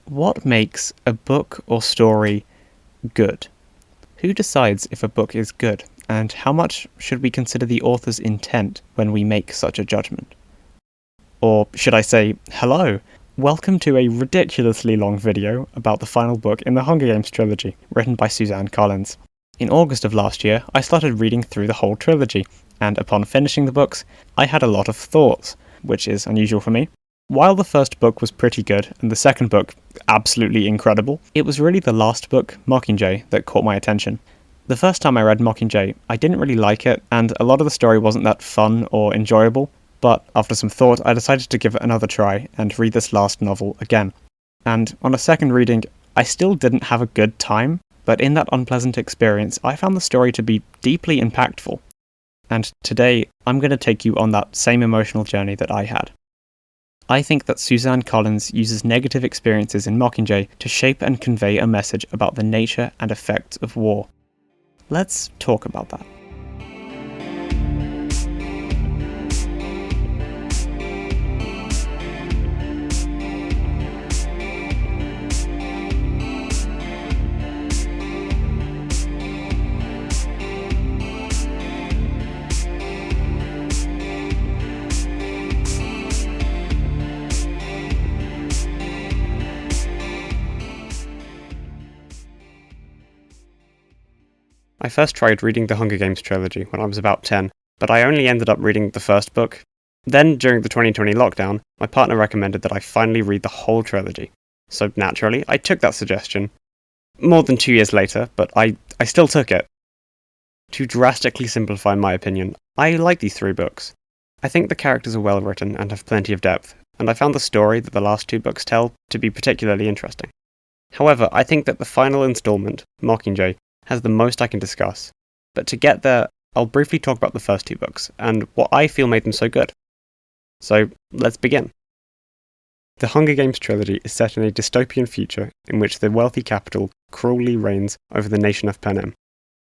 What makes a book or story good? Who decides if a book is good, and how much should we consider the author's intent when we make such a judgment? Or should I say, hello, welcome to a ridiculously long video about the final book in the Hunger Games trilogy, written by Suzanne Collins. In August of last year, I started reading through the whole trilogy, and upon finishing the books, I had a lot of thoughts, which is unusual for me. While the first book was pretty good, and the second book absolutely incredible, it was really the last book, Mockingjay, that caught my attention. The first time I read Mockingjay, I didn't really like it, and a lot of the story wasn't that fun or enjoyable, but after some thought, I decided to give it another try and read this last novel again. And on a second reading, I still didn't have a good time, but in that unpleasant experience, I found the story to be deeply impactful. And today, I'm going to take you on that same emotional journey that I had. I think that Suzanne Collins uses negative experiences in Mockingjay to shape and convey a message about the nature and effects of war. Let's talk about that. I first tried reading the Hunger Games trilogy when I was about 10, but I only ended up reading the first book. Then, during the 2020 lockdown, my partner recommended that I finally read the whole trilogy. So naturally, I took that suggestion. More than 2 years later, but I still took it. To drastically simplify my opinion, I like these 3 books. I think the characters are well written and have plenty of depth, and I found the story that the last 2 books tell to be particularly interesting. However, I think that the final installment, Mockingjay, has the most I can discuss, but to get there, I'll briefly talk about the first 2 books, and what I feel made them so good. So, let's begin. The Hunger Games trilogy is set in a dystopian future in which the wealthy capital cruelly reigns over the nation of Panem.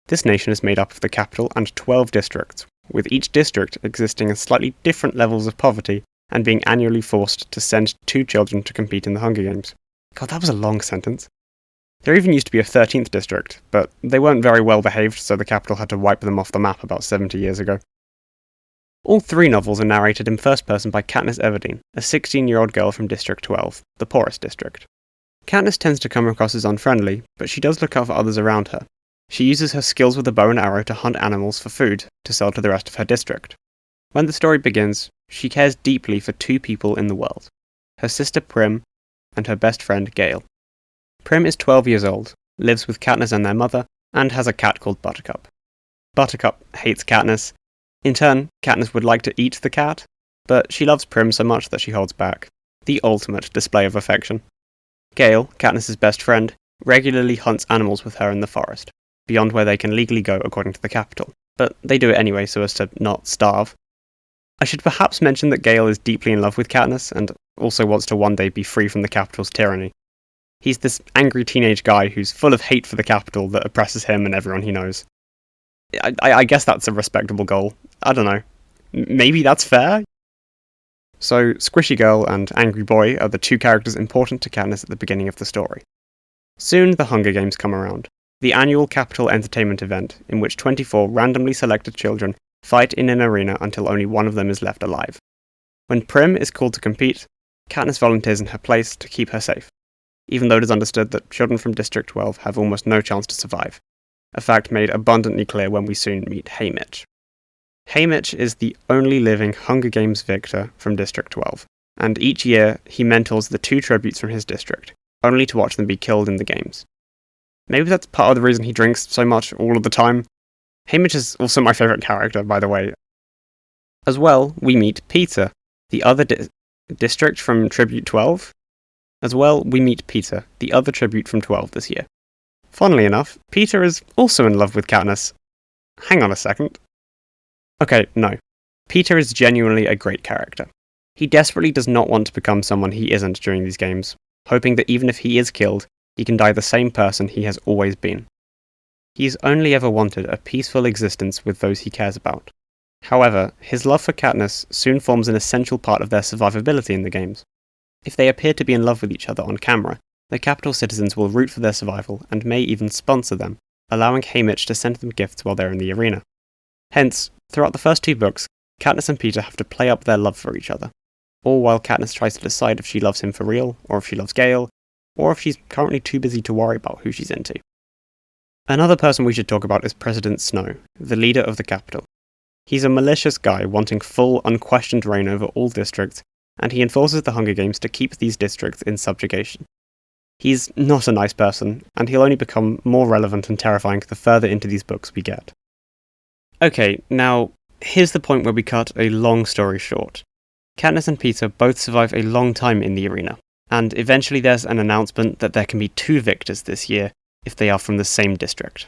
This nation is made up of the capital and 12 districts, with each district existing at slightly different levels of poverty and being annually forced to send 2 children to compete in the Hunger Games. God, that was a long sentence. There even used to be a 13th district, but they weren't very well behaved, so the capital had to wipe them off the map about 70 years ago. All 3 novels are narrated in first person by Katniss Everdeen, a 16-year-old girl from District 12, the poorest district. Katniss tends to come across as unfriendly, but she does look out for others around her. She uses her skills with a bow and arrow to hunt animals for food to sell to the rest of her district. When the story begins, she cares deeply for 2 people in the world, her sister Prim and her best friend Gale. Prim is 12 years old, lives with Katniss and their mother, and has a cat called Buttercup. Buttercup hates Katniss. In turn, Katniss would like to eat the cat, but she loves Prim so much that she holds back. The ultimate display of affection. Gale, Katniss's best friend, regularly hunts animals with her in the forest, beyond where they can legally go according to the capital, but they do it anyway so as to not starve. I should perhaps mention that Gale is deeply in love with Katniss, and also wants to one day be free from the capital's tyranny. He's this angry teenage guy who's full of hate for the capital that oppresses him and everyone he knows. I guess that's a respectable goal. I don't know. Maybe that's fair? So, Squishy Girl and Angry Boy are the 2 characters important to Katniss at the beginning of the story. Soon the Hunger Games come around, the annual capital entertainment event in which 24 randomly selected children fight in an arena until only one of them is left alive. When Prim is called to compete, Katniss volunteers in her place to keep her safe, even though it is understood that children from District 12 have almost no chance to survive, a fact made abundantly clear when we soon meet Haymitch. Haymitch is the only living Hunger Games victor from District 12, and each year he mentors the 2 tributes from his district, only to watch them be killed in the games. Maybe that's part of the reason he drinks so much all of the time. Haymitch is also my favourite character, by the way. As well, we meet Peter, the other district from Tribute 12. As well, we meet Peter, the other tribute from 12 this year. Funnily enough, Peter is also in love with Katniss. Hang on a second. Okay, no. Peter is genuinely a great character. He desperately does not want to become someone he isn't during these games, hoping that even if he is killed, he can die the same person he has always been. He's only ever wanted a peaceful existence with those he cares about. However, his love for Katniss soon forms an essential part of their survivability in the games. If they appear to be in love with each other on camera, The capital citizens will root for their survival and may even sponsor them, allowing Haymitch to send them gifts while they're in the arena. Hence, throughout the first 2 books, Katniss and Peeta have to play up their love for each other, all while Katniss tries to decide if she loves him for real, or if she loves Gale, or if she's currently too busy to worry about who she's into. Another person we should talk about is President Snow, the leader of the capital. He's a malicious guy wanting full, unquestioned reign over all districts, and he enforces the Hunger Games to keep these districts in subjugation. He's not a nice person, and he'll only become more relevant and terrifying the further into these books we get. Okay, now, here's the point where we cut a long story short. Katniss and Peeta both survive a long time in the arena, and eventually there's an announcement that there can be 2 victors this year if they are from the same district.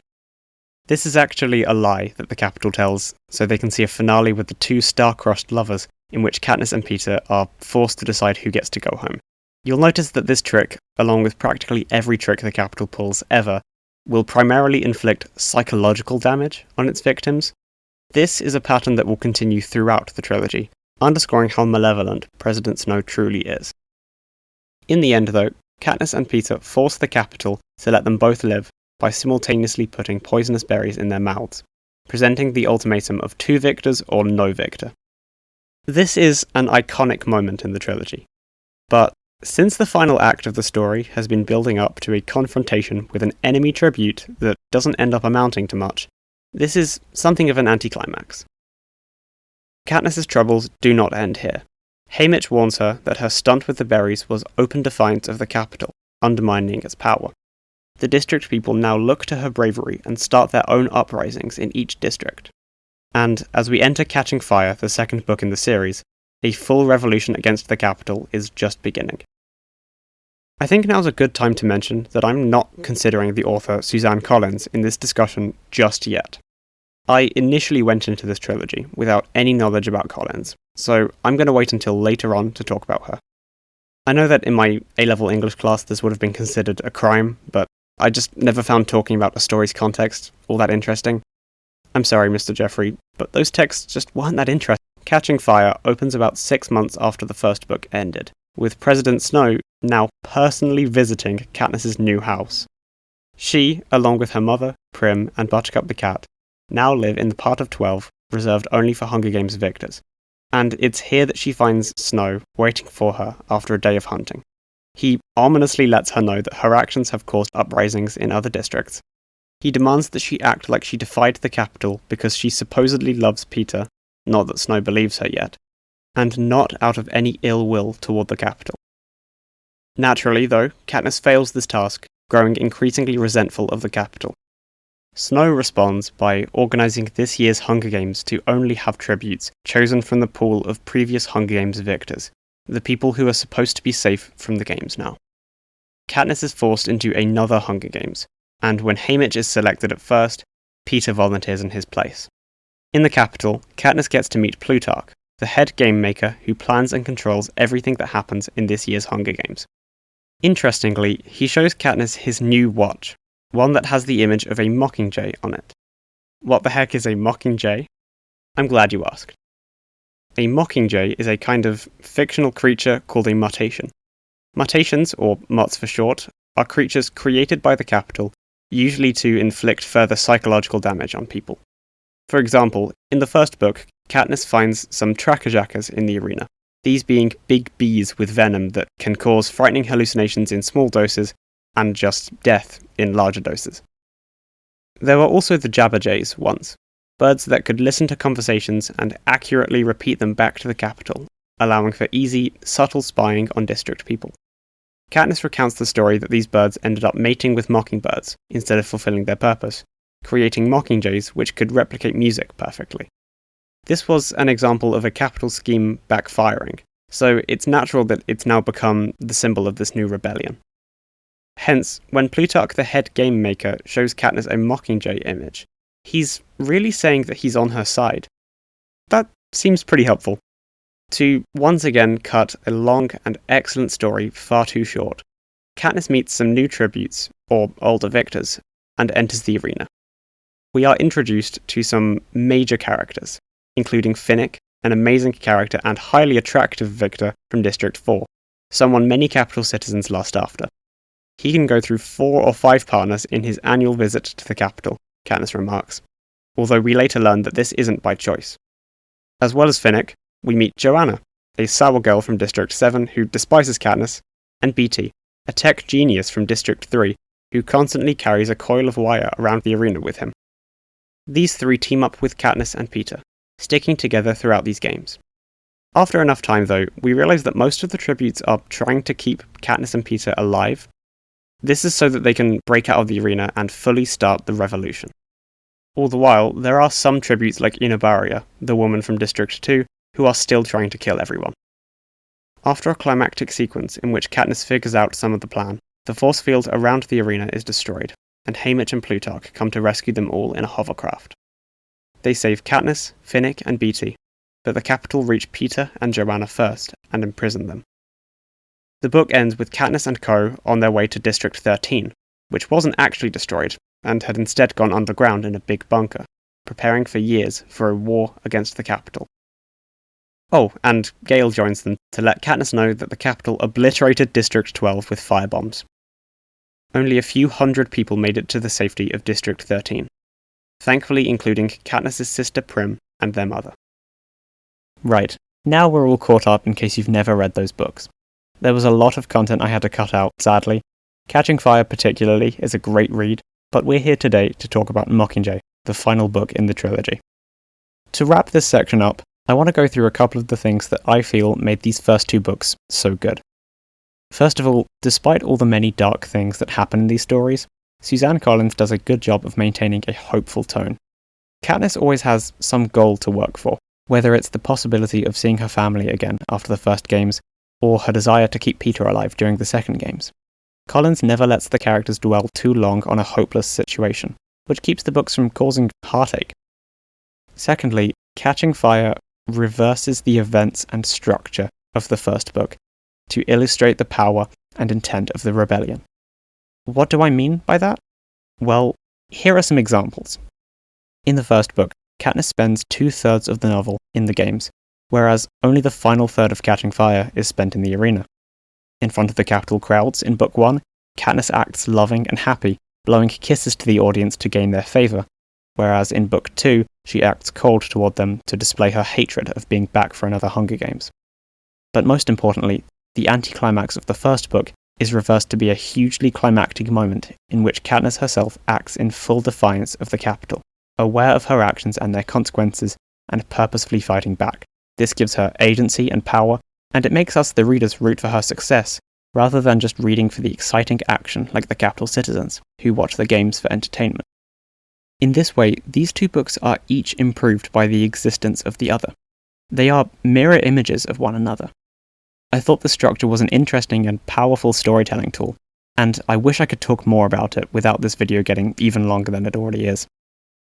This is actually a lie that the capital tells, so they can see a finale with the 2 star-crossed lovers, in which Katniss and Peeta are forced to decide who gets to go home. You'll notice that this trick, along with practically every trick the capital pulls ever, will primarily inflict psychological damage on its victims. This is a pattern that will continue throughout the trilogy, underscoring how malevolent President Snow truly is. In the end, though, Katniss and Peeta force the capital to let them both live by simultaneously putting poisonous berries in their mouths, presenting the ultimatum of 2 victors or no victor. This is an iconic moment in the trilogy, but since the final act of the story has been building up to a confrontation with an enemy tribute that doesn't end up amounting to much, this is something of an anticlimax. Katniss's troubles do not end here. Haymitch warns her that her stunt with the berries was open defiance of the capital, undermining its power. The district people now look to her bravery and start their own uprisings in each district. And as we enter Catching Fire, the second book in the series, a full revolution against the capital is just beginning. I think now's a good time to mention that I'm not considering the author Suzanne Collins in this discussion just yet. I initially went into this trilogy without any knowledge about Collins, so I'm going to wait until later on to talk about her. I know that in my A-level English class this would have been considered a crime, but I just never found talking about a story's context all that interesting. I'm sorry, Mr. Jeffrey, but those texts just weren't that interesting. Catching Fire opens about 6 months after the first book ended, with President Snow now personally visiting Katniss's new house. She, along with her mother, Prim, and Buttercup the cat, now live in the part of 12 reserved only for Hunger Games victors, and it's here that she finds Snow waiting for her after a day of hunting. He ominously lets her know that her actions have caused uprisings in other districts. He demands that she act like she defied the capital because she supposedly loves Peeta, not that Snow believes her yet, and not out of any ill will toward the capital. Naturally, though, Katniss fails this task, growing increasingly resentful of the capital. Snow responds by organising this year's Hunger Games to only have tributes chosen from the pool of previous Hunger Games victors, the people who are supposed to be safe from the games now. Katniss is forced into another Hunger Games, and when Haymitch is selected at first, Peeta volunteers in his place. In the capital, Katniss gets to meet Plutarch, the head game maker who plans and controls everything that happens in this year's Hunger Games. Interestingly, he shows Katniss his new watch, one that has the image of a mockingjay on it. What the heck is a mockingjay? I'm glad you asked. A mockingjay is a kind of fictional creature called a mutation. Mutations, or mutts for short, are creatures created by the capital, usually to inflict further psychological damage on people. For example, in the first book, Katniss finds some trackerjackers in the arena, these being big bees with venom that can cause frightening hallucinations in small doses and just death in larger doses. There were also the jabberjays once, birds that could listen to conversations and accurately repeat them back to the capital, allowing for easy, subtle spying on district people. Katniss recounts the story that these birds ended up mating with mockingbirds instead of fulfilling their purpose, creating mockingjays which could replicate music perfectly. This was an example of a capital scheme backfiring, so it's natural that it's now become the symbol of this new rebellion. Hence, when Plutarch the head game maker shows Katniss a mockingjay image, he's really saying that he's on her side. That seems pretty helpful. To once again cut a long and excellent story far too short, Katniss meets some new tributes, or older victors, and enters the arena. We are introduced to some major characters, including Finnick, an amazing character and highly attractive victor from District 4, someone many capital citizens lust after. He can go through 4 or 5 partners in his annual visit to the capital, Katniss remarks, although we later learn that this isn't by choice. As well as Finnick, we meet Joanna, a sour girl from District 7 who despises Katniss, and Beetee, a tech genius from District 3 who constantly carries a coil of wire around the arena with him. These 3 team up with Katniss and Peeta, sticking together throughout these games. After enough time though, we realise that most of the tributes are trying to keep Katniss and Peeta alive. This is so that they can break out of the arena and fully start the revolution. All the while, there are some tributes like Inabaria, the woman from District 2, who are still trying to kill everyone. After a climactic sequence in which Katniss figures out some of the plan, the force field around the arena is destroyed, and Haymitch and Plutarch come to rescue them all in a hovercraft. They save Katniss, Finnick, and Beetee, but the capital reach Peeta and Joanna first and imprison them. The book ends with Katniss and co. on their way to District 13, which wasn't actually destroyed, and had instead gone underground in a big bunker, preparing for years for a war against the capital. Oh, and Gale joins them to let Katniss know that the capital obliterated District 12 with firebombs. Only a few hundred people made it to the safety of District 13, thankfully including Katniss' sister Prim and their mother. Right, now we're all caught up in case you've never read those books. There was a lot of content I had to cut out, sadly. Catching Fire particularly is a great read, but we're here today to talk about Mockingjay, the final book in the trilogy. To wrap this section up, I want to go through a couple of the things that I feel made these first 2 books so good. First of all, despite all the many dark things that happen in these stories, Suzanne Collins does a good job of maintaining a hopeful tone. Katniss always has some goal to work for, whether it's the possibility of seeing her family again after the first games, or her desire to keep Peeta alive during the second games. Collins never lets the characters dwell too long on a hopeless situation, which keeps the books from causing heartache. Secondly, Catching Fire reverses the events and structure of the first book to illustrate the power and intent of the rebellion. What do I mean by that? Well, here are some examples. In the first book, Katniss spends 2/3 of the novel in the games, whereas only the final third of Catching Fire is spent in the arena. In front of the capital crowds in Book 1, Katniss acts loving and happy, blowing kisses to the audience to gain their favour, whereas in Book 2, she acts cold toward them to display her hatred of being back for another Hunger Games. But most importantly, the anticlimax of the first book is reversed to be a hugely climactic moment in which Katniss herself acts in full defiance of the capital, aware of her actions and their consequences, and purposefully fighting back. This gives her agency and power, and it makes us, the readers, root for her success, rather than just reading for the exciting action like the capital citizens, who watch the games for entertainment. In this way, these 2 books are each improved by the existence of the other. They are mirror images of one another. I thought the structure was an interesting and powerful storytelling tool, and I wish I could talk more about it without this video getting even longer than it already is.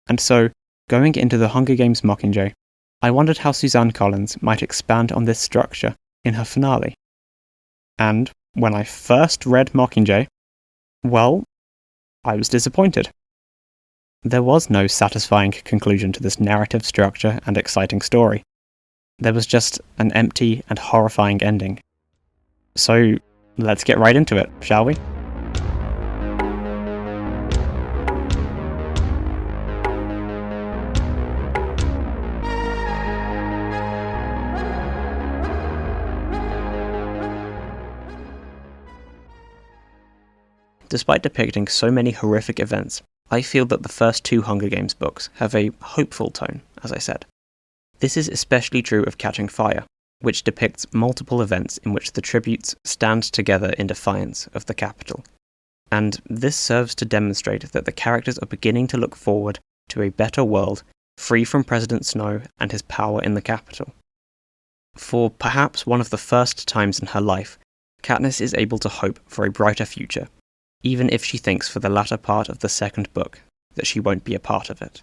And so, going into the Hunger Games Mockingjay, I wondered how Suzanne Collins might expand on this structure in her finale. And when I first read Mockingjay, well, I was disappointed. There was no satisfying conclusion to this narrative structure and exciting story. There was just an empty and horrifying ending. So, let's get right into it, shall we? Despite depicting so many horrific events, I feel that the first 2 Hunger Games books have a hopeful tone, as I said. This is especially true of Catching Fire, which depicts multiple events in which the tributes stand together in defiance of the capital. And this serves to demonstrate that the characters are beginning to look forward to a better world, free from President Snow and his power in the capital. For perhaps one of the first times in her life, Katniss is able to hope for a brighter future, even if she thinks for the latter part of the second book that she won't be a part of it.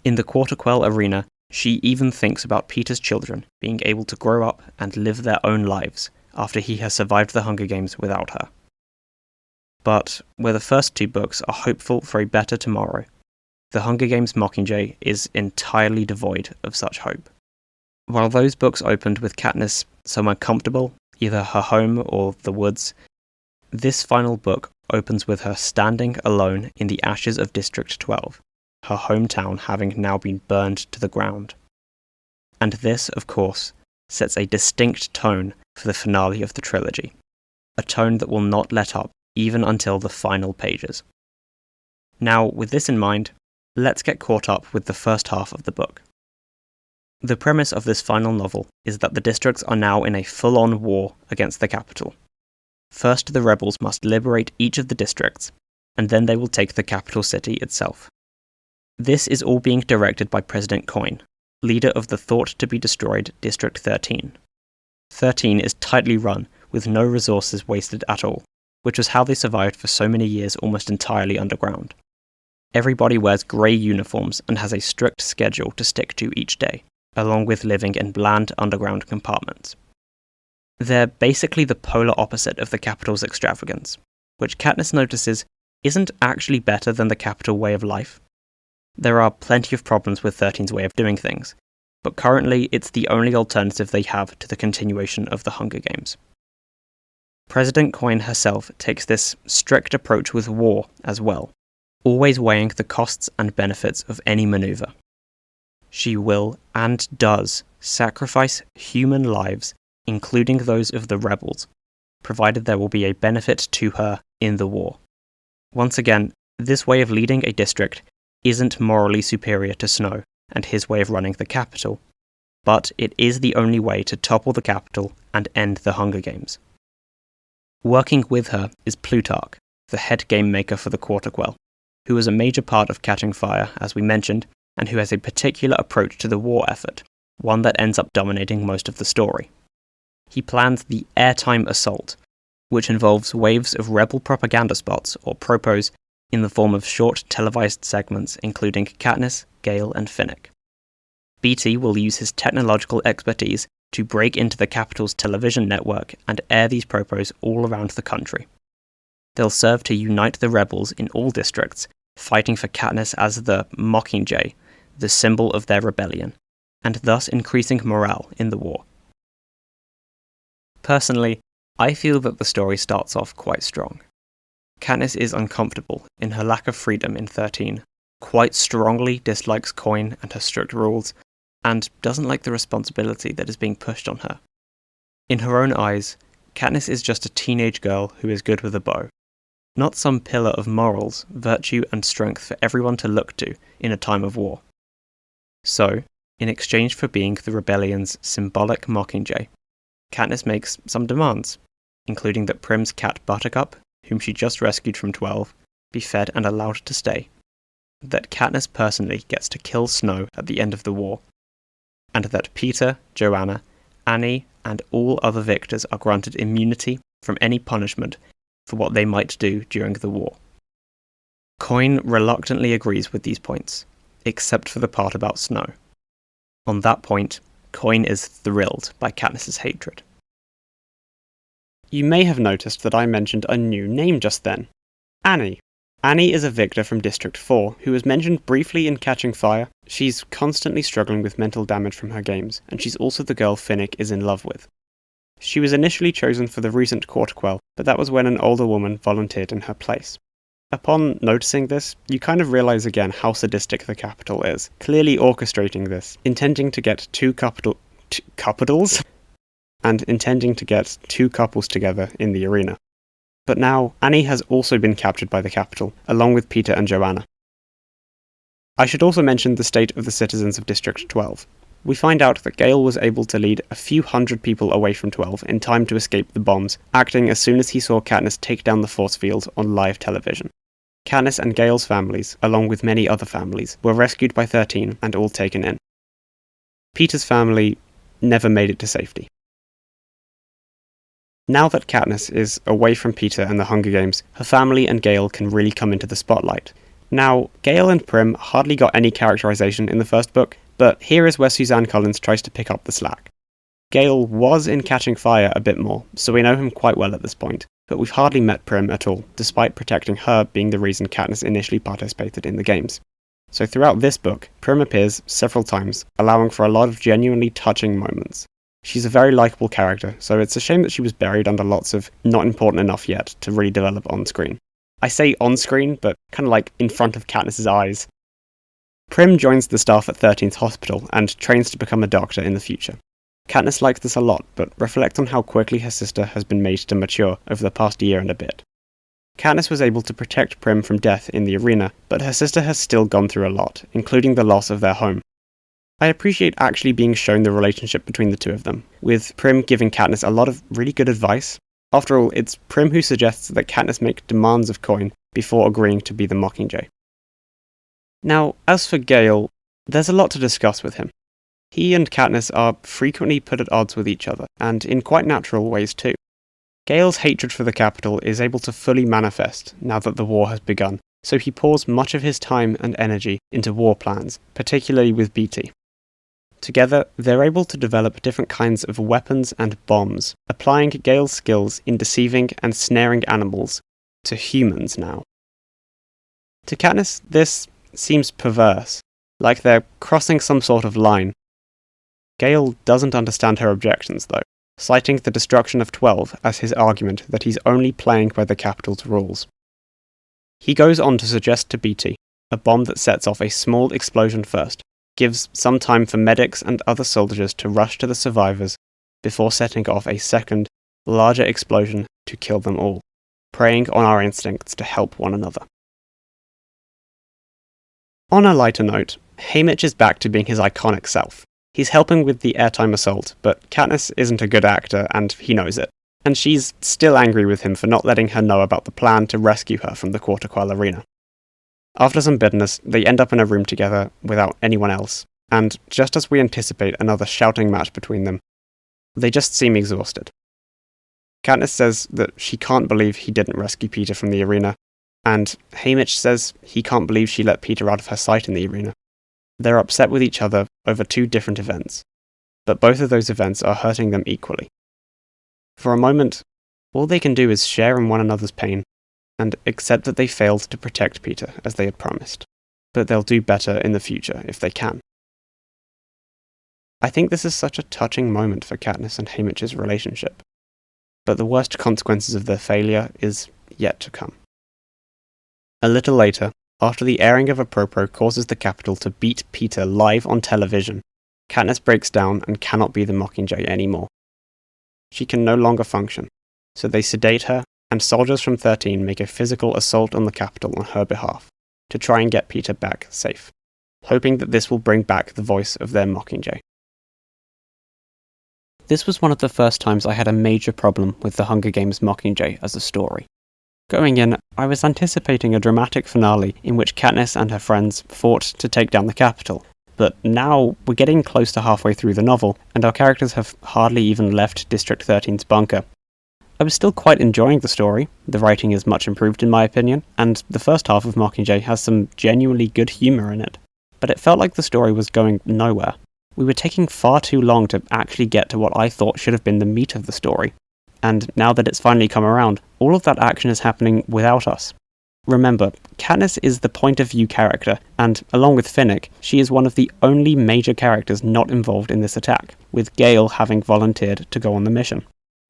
In the Quarterquell arena, she even thinks about Peeta's children being able to grow up and live their own lives after he has survived the Hunger Games without her. But where the first 2 books are hopeful for a better tomorrow, the Hunger Games Mockingjay is entirely devoid of such hope. While those books opened with Katniss somewhere comfortable, either her home or the woods, This final book opens with her standing alone in the ashes of District 12, her hometown having now been burned to the ground. And this, of course, sets a distinct tone for the finale of the trilogy, a tone that will not let up even until the final pages. Now, with this in mind, let's get caught up with the first half of the book. The premise of this final novel is that the districts are now in a full-on war against the capital. First, the rebels must liberate each of the districts, and then they will take the capital city itself. This is all being directed by President M.O.O.N, leader of the thought-to-be-destroyed District 13. 13 is tightly run, with no resources wasted at all, which was how they survived for so many years almost entirely underground. Everybody wears grey uniforms and has a strict schedule to stick to each day, along with living in bland underground compartments. They're basically the polar opposite of the capital's extravagance, which Katniss notices isn't actually better than the capital way of life. There are plenty of problems with 13's way of doing things, but currently it's the only alternative they have to the continuation of the Hunger Games. President M.O.O.N herself takes this strict approach with war as well, always weighing the costs and benefits of any maneuver. She will, and does, sacrifice human lives, including those of the rebels, provided there will be a benefit to her in the war. Once again, this way of leading a district isn't morally superior to Snow and his way of running the capital, but it is the only way to topple the capital and end the Hunger Games. Working with her is Plutarch, the head game maker for the Quarterquell, who was a major part of Catching Fire, as we mentioned, and who has a particular approach to the war effort, one that ends up dominating most of the story. He plans the Airtime Assault, which involves waves of rebel propaganda spots, or propos, in the form of short televised segments including Katniss, Gale, and Finnick. BT will use his technological expertise to break into the capital's television network and air these propos all around the country. They'll serve to unite the rebels in all districts, fighting for Katniss as the Mockingjay, the symbol of their rebellion, and thus increasing morale in the war. Personally, I feel that the story starts off quite strong. Katniss is uncomfortable in her lack of freedom in 13, quite strongly dislikes M.O.O.N and her strict rules, and doesn't like the responsibility that is being pushed on her. In her own eyes, Katniss is just a teenage girl who is good with a bow, not some pillar of morals, virtue, and strength for everyone to look to in a time of war. So, in exchange for being the rebellion's symbolic Mockingjay, Katniss makes some demands, including that Prim's cat Buttercup, whom she just rescued from 12, be fed and allowed to stay, that Katniss personally gets to kill Snow at the end of the war, and that Peter, Joanna, Annie, and all other victors are granted immunity from any punishment for what they might do during the war. M.O.O.N reluctantly agrees with these points, except for the part about Snow. On that point, M.O.O.N is thrilled by Katniss's hatred. You may have noticed that I mentioned a new name just then. Annie. Annie is a victor from District 4, who was mentioned briefly in Catching Fire. She's constantly struggling with mental damage from her games, and she's also the girl Finnick is in love with. She was initially chosen for the recent Quarterquell, but that was when an older woman volunteered in her place. Upon noticing this, you kind of realise again how sadistic the capital is, clearly orchestrating this, intending to get two couples together in the arena. But now, Annie has also been captured by the capital, along with Peter and Joanna. I should also mention the state of the citizens of District 12. We find out that Gale was able to lead a few hundred people away from 12 in time to escape the bombs, acting as soon as he saw Katniss take down the force field on live television. Katniss and Gale's families, along with many other families, were rescued by 13 and all taken in. Peter's family never made it to safety. Now that Katniss is away from Peter and the Hunger Games, her family and Gale can really come into the spotlight. Now, Gale and Prim hardly got any characterization in the first book, but here is where Suzanne Collins tries to pick up the slack. Gale was in Catching Fire a bit more, so we know him quite well at this point, but we've hardly met Prim at all, despite protecting her being the reason Katniss initially participated in the games. So throughout this book, Prim appears several times, allowing for a lot of genuinely touching moments. She's a very likeable character, so it's a shame that she was buried under lots of not important enough yet to really develop on screen. I say on screen, but kind of like in front of Katniss's eyes. Prim joins the staff at 13th Hospital and trains to become a doctor in the future. Katniss likes this a lot, but reflects on how quickly her sister has been made to mature over the past year and a bit. Katniss was able to protect Prim from death in the arena, but her sister has still gone through a lot, including the loss of their home. I appreciate actually being shown the relationship between the two of them, with Prim giving Katniss a lot of really good advice. After all, it's Prim who suggests that Katniss make demands of Coin before agreeing to be the Mockingjay. Now, as for Gale, there's a lot to discuss with him. He and Katniss are frequently put at odds with each other, and in quite natural ways too. Gale's hatred for the capital is able to fully manifest now that the war has begun, so he pours much of his time and energy into war plans, particularly with Beetee. Together, they're able to develop different kinds of weapons and bombs, applying Gale's skills in deceiving and snaring animals to humans now. To Katniss, this seems perverse, like they're crossing some sort of line. Gale doesn't understand her objections, though, citing the destruction of 12 as his argument that he's only playing by the capital's rules. He goes on to suggest to Beetee a bomb that sets off a small explosion first, gives some time for medics and other soldiers to rush to the survivors before setting off a second, larger explosion to kill them all, preying on our instincts to help one another. On a lighter note, Haymitch is back to being his iconic self. He's helping with the airtime assault, but Katniss isn't a good actor and he knows it, and she's still angry with him for not letting her know about the plan to rescue her from the Quarter-Quell arena. After some bitterness, they end up in a room together without anyone else, and just as we anticipate another shouting match between them, they just seem exhausted. Katniss says that she can't believe he didn't rescue Peter from the arena, and Haymitch says he can't believe she let Peter out of her sight in the arena. They're upset with each other over two different events, but both of those events are hurting them equally. For a moment, all they can do is share in one another's pain, and accept that they failed to protect Peter as they had promised, but they'll do better in the future if they can. I think this is such a touching moment for Katniss and Haymitch's relationship, but the worst consequences of their failure is yet to come. A little later, after the airing of a propro causes the capital to beat Peter live on television, Katniss breaks down and cannot be the Mockingjay anymore. She can no longer function, so they sedate her, and soldiers from 13 make a physical assault on the capital on her behalf, to try and get Peter back safe, hoping that this will bring back the voice of their Mockingjay. This was one of the first times I had a major problem with the Hunger Games Mockingjay as a story. Going in, I was anticipating a dramatic finale in which Katniss and her friends fought to take down the capital, but now we're getting close to halfway through the novel, and our characters have hardly even left District 13's bunker. I was still quite enjoying the story, the writing is much improved in my opinion, and the first half of Mockingjay has some genuinely good humour in it, but it felt like the story was going nowhere. We were taking far too long to actually get to what I thought should have been the meat of the story, and now that it's finally come around, all of that action is happening without us. Remember, Katniss is the point of view character, and along with Finnick, she is one of the only major characters not involved in this attack, with Gale having volunteered to go on the mission.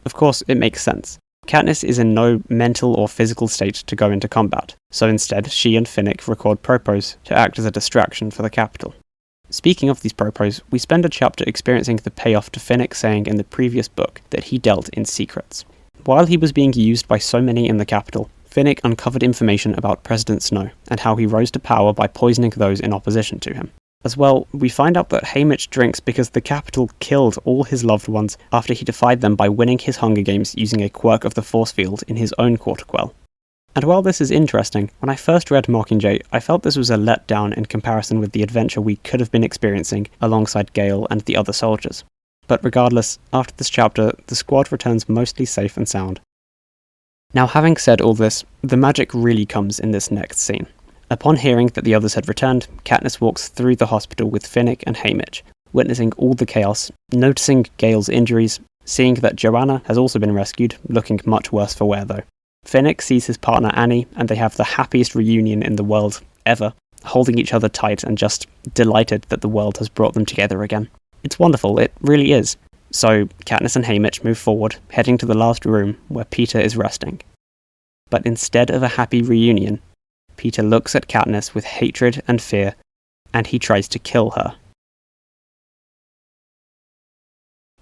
Of course, it makes sense. Katniss is in no mental or physical state to go into combat, so instead she and Finnick record propos to act as a distraction for the capital. Speaking of these propos, we spend a chapter experiencing the payoff to Finnick saying in the previous book that he dealt in secrets. While he was being used by so many in the capital, Finnick uncovered information about President Snow, and how he rose to power by poisoning those in opposition to him. As well, we find out that Haymitch drinks because the capital killed all his loved ones after he defied them by winning his Hunger Games using a quirk of the force field in his own Quarter-Quell. And while this is interesting, when I first read Mockingjay, I felt this was a letdown in comparison with the adventure we could have been experiencing alongside Gale and the other soldiers. But regardless, after this chapter, the squad returns mostly safe and sound. Now, having said all this, the magic really comes in this next scene. Upon hearing that the others had returned, Katniss walks through the hospital with Finnick and Haymitch, witnessing all the chaos, noticing Gale's injuries, seeing that Joanna has also been rescued, looking much worse for wear though. Finnick sees his partner Annie, and they have the happiest reunion in the world ever, holding each other tight and just delighted that the world has brought them together again. It's wonderful, it really is. So Katniss and Haymitch move forward, heading to the last room where Peeta is resting. But instead of a happy reunion, Peeta looks at Katniss with hatred and fear, and he tries to kill her.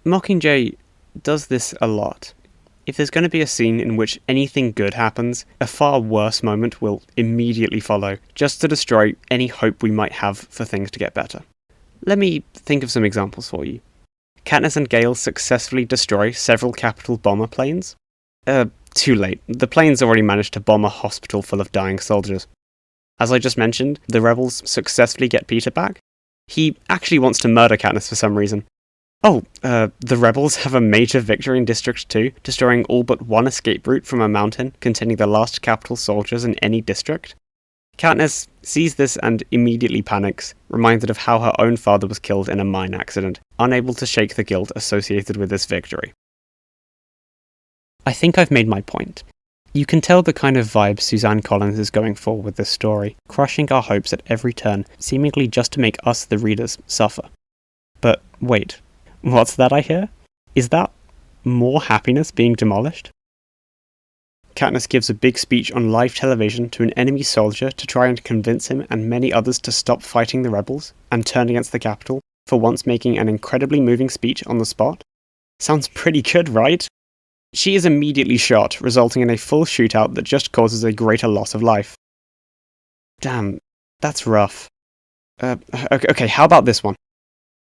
Mockingjay does this a lot. If there's going to be a scene in which anything good happens, a far worse moment will immediately follow, just to destroy any hope we might have for things to get better. Let me think of some examples for you. Katniss and Gale successfully destroy several capital bomber planes. Too late. The planes already managed to bomb a hospital full of dying soldiers. As I just mentioned, the rebels successfully get Peeta back. He actually wants to murder Katniss for some reason. The rebels have a major victory in District 2, destroying all but one escape route from a mountain containing the last capital soldiers in any district. Katniss sees this and immediately panics, reminded of how her own father was killed in a mine accident, unable to shake the guilt associated with this victory. I think I've made my point. You can tell the kind of vibe Suzanne Collins is going for with this story, crushing our hopes at every turn, seemingly just to make us, the readers, suffer. But wait, what's that I hear? Is that more happiness being demolished? Katniss gives a big speech on live television to an enemy soldier to try and convince him and many others to stop fighting the rebels and turn against the capital, for once making an incredibly moving speech on the spot. Sounds pretty good, right? She is immediately shot, resulting in a full shootout that just causes a greater loss of life. Damn, that's rough. Okay, how about this one?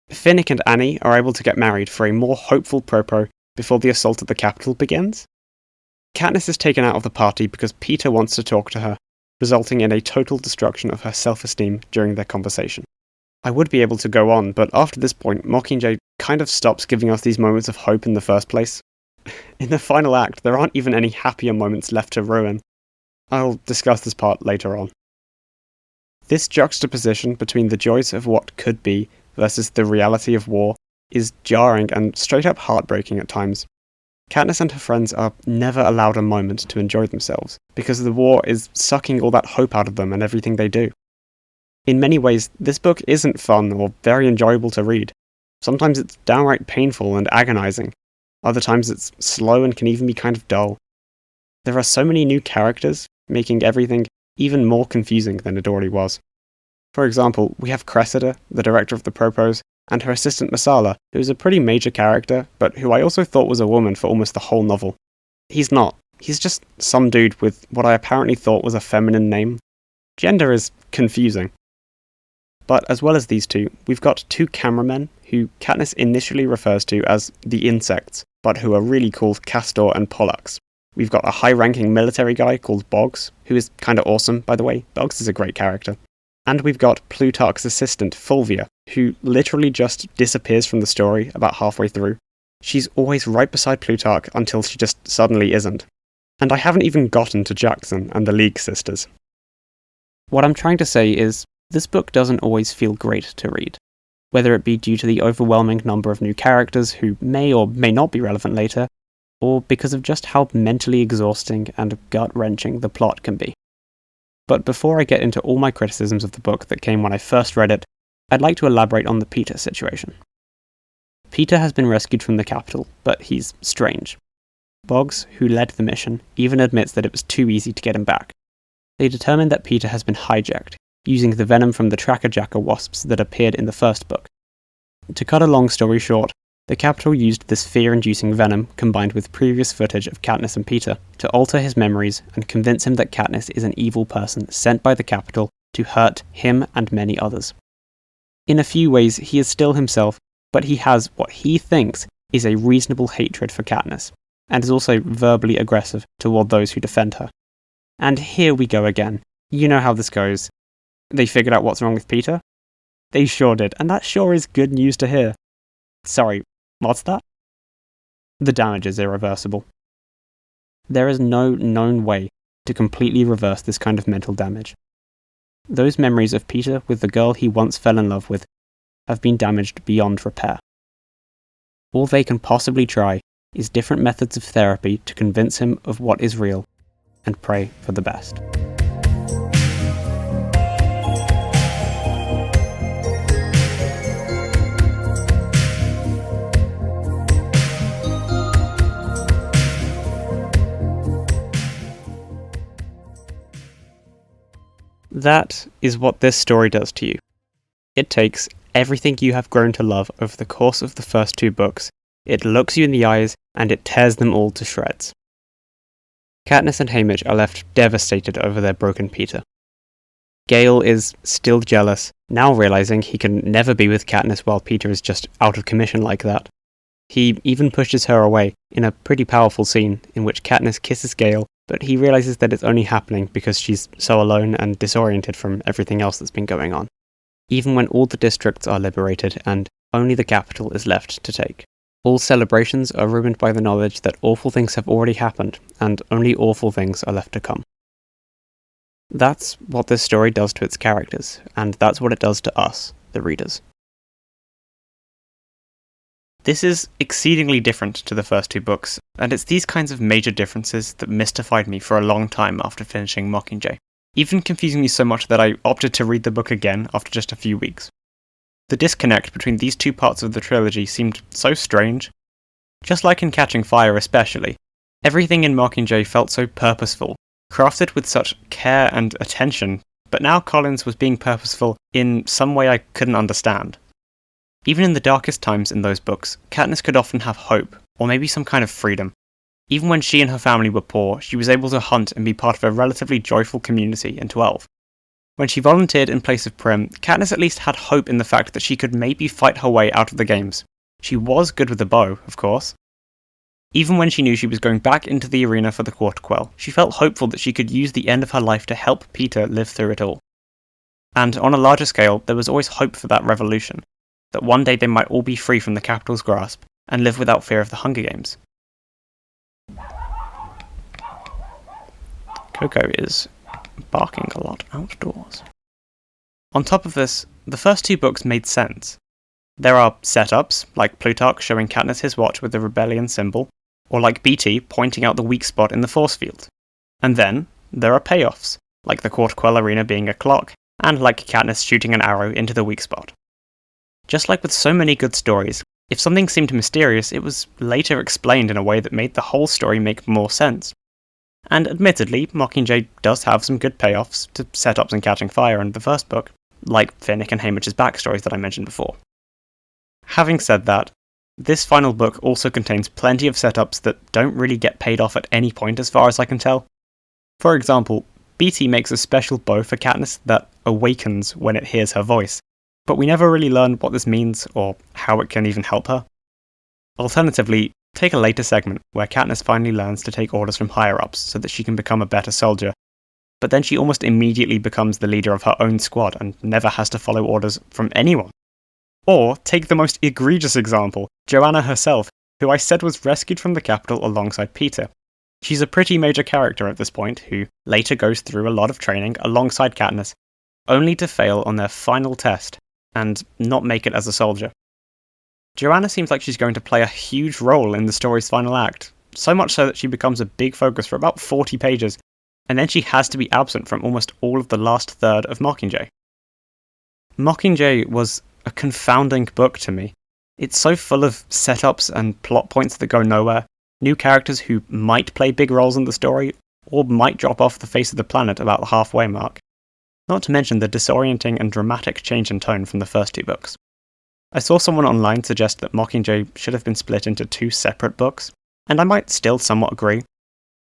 Finnick and Annie are able to get married for a more hopeful propos before the assault at the capital begins. Katniss is taken out of the party because Peeta wants to talk to her, resulting in a total destruction of her self-esteem during their conversation. I would be able to go on, but after this point, Mockingjay kind of stops giving us these moments of hope in the first place. In the final act, there aren't even any happier moments left to ruin. I'll discuss this part later on. This juxtaposition between the joys of what could be versus the reality of war is jarring and straight up heartbreaking at times. Katniss and her friends are never allowed a moment to enjoy themselves, because the war is sucking all that hope out of them and everything they do. In many ways, this book isn't fun or very enjoyable to read. Sometimes it's downright painful and agonizing. Other times it's slow and can even be kind of dull. There are so many new characters, making everything even more confusing than it already was. For example, we have Cressida, the director of the Propos, and her assistant Masala, who's a pretty major character, but who I also thought was a woman for almost the whole novel. He's not. He's just some dude with what I apparently thought was a feminine name. Gender is confusing. But as well as these two, we've got two cameramen who Katniss initially refers to as the Insects, but who are really called Castor and Pollux. We've got a high-ranking military guy called Boggs, who is kinda awesome, by the way. Boggs is a great character. And we've got Plutarch's assistant, Fulvia, who literally just disappears from the story about halfway through. She's always right beside Plutarch until she just suddenly isn't. And I haven't even gotten to Jackson and the League sisters. What I'm trying to say is, this book doesn't always feel great to read, whether it be due to the overwhelming number of new characters who may or may not be relevant later, or because of just how mentally exhausting and gut-wrenching the plot can be. But before I get into all my criticisms of the book that came when I first read it, I'd like to elaborate on the Peeta situation. Peeta has been rescued from the capital, but he's strange. Boggs, who led the mission, even admits that it was too easy to get him back. They determine that Peeta has been hijacked, using the venom from the Tracker-Jacker wasps that appeared in the first book. To cut a long story short, the Capitol used this fear-inducing venom, combined with previous footage of Katniss and Peeta, to alter his memories and convince him that Katniss is an evil person sent by the Capitol to hurt him and many others. In a few ways, he is still himself, but he has what he thinks is a reasonable hatred for Katniss, and is also verbally aggressive toward those who defend her. And here we go again. You know how this goes. They figured out what's wrong with Peeta? They sure did, and that sure is good news to hear. Sorry, what's that? The damage is irreversible. There is no known way to completely reverse this kind of mental damage. Those memories of Peeta with the girl he once fell in love with have been damaged beyond repair. All they can possibly try is different methods of therapy to convince him of what is real, and pray for the best. That is what this story does to you. It takes everything you have grown to love over the course of the first 2 books, it looks you in the eyes, and it tears them all to shreds. Katniss and Haymitch are left devastated over their broken Peter. Gale is still jealous, now realizing he can never be with Katniss while Peter is just out of commission like that. He even pushes her away in a pretty powerful scene in which Katniss kisses Gale, but he realizes that it's only happening because she's so alone and disoriented from everything else that's been going on. Even when all the districts are liberated and only the capital is left to take. All celebrations are ruined by the knowledge that awful things have already happened, and only awful things are left to come. That's what this story does to its characters, and that's what it does to us, the readers. This is exceedingly different to the first 2 books, and it's these kinds of major differences that mystified me for a long time after finishing Mockingjay, even confusing me so much that I opted to read the book again after just a few weeks. The disconnect between these 2 parts of the trilogy seemed so strange. Just like in Catching Fire especially, everything in Mockingjay felt so purposeful, crafted with such care and attention, but now Collins was being purposeful in some way I couldn't understand. Even in the darkest times in those books, Katniss could often have hope, or maybe some kind of freedom. Even when she and her family were poor, she was able to hunt and be part of a relatively joyful community in 12. When she volunteered in place of Prim, Katniss at least had hope in the fact that she could maybe fight her way out of the games. She was good with a bow, of course. Even when she knew she was going back into the arena for the Quarter Quell, she felt hopeful that she could use the end of her life to help Peter live through it all. And on a larger scale, there was always hope for that revolution, that one day they might all be free from the capital's grasp, and live without fear of the Hunger Games. Coco is barking a lot outdoors. On top of this, the first 2 books made sense. There are setups, like Plutarch showing Katniss his watch with the rebellion symbol, or like Beetee pointing out the weak spot in the force field. And then, there are payoffs, like the Quarter Quell arena being a clock, and like Katniss shooting an arrow into the weak spot. Just like with so many good stories, if something seemed mysterious, it was later explained in a way that made the whole story make more sense. And admittedly, Mockingjay does have some good payoffs to setups in Catching Fire and the first book, like Finnick and Haymitch's backstories that I mentioned before. Having said that, this final book also contains plenty of setups that don't really get paid off at any point as far as I can tell. For example, Beetee makes a special bow for Katniss that awakens when it hears her voice, but we never really learn what this means or how it can even help her. Alternatively, take a later segment where Katniss finally learns to take orders from higher-ups so that she can become a better soldier, but then she almost immediately becomes the leader of her own squad and never has to follow orders from anyone. Or take the most egregious example, Joanna herself, who I said was rescued from the capital alongside Peter. She's a pretty major character at this point, who later goes through a lot of training alongside Katniss, only to fail on their final test, and not make it as a soldier. Joanna seems like she's going to play a huge role in the story's final act, so much so that she becomes a big focus for about 40 pages, and then she has to be absent from almost all of the last third of Mockingjay. Mockingjay was a confounding book to me. It's so full of setups and plot points that go nowhere, new characters who might play big roles in the story, or might drop off the face of the planet about the halfway mark. Not to mention the disorienting and dramatic change in tone from the first 2 books. I saw someone online suggest that Mockingjay should have been split into 2 separate books, and I might still somewhat agree.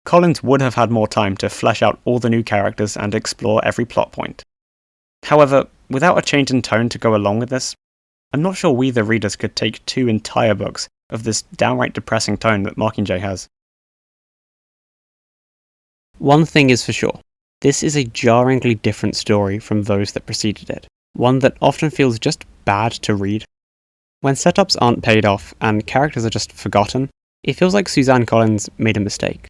Collins would have had more time to flesh out all the new characters and explore every plot point. However, without a change in tone to go along with this, I'm not sure we the readers could take 2 entire books of this downright depressing tone that Mockingjay has. One thing is for sure, this is a jarringly different story from those that preceded it, one that often feels just bad to read. When setups aren't paid off and characters are just forgotten, it feels like Suzanne Collins made a mistake.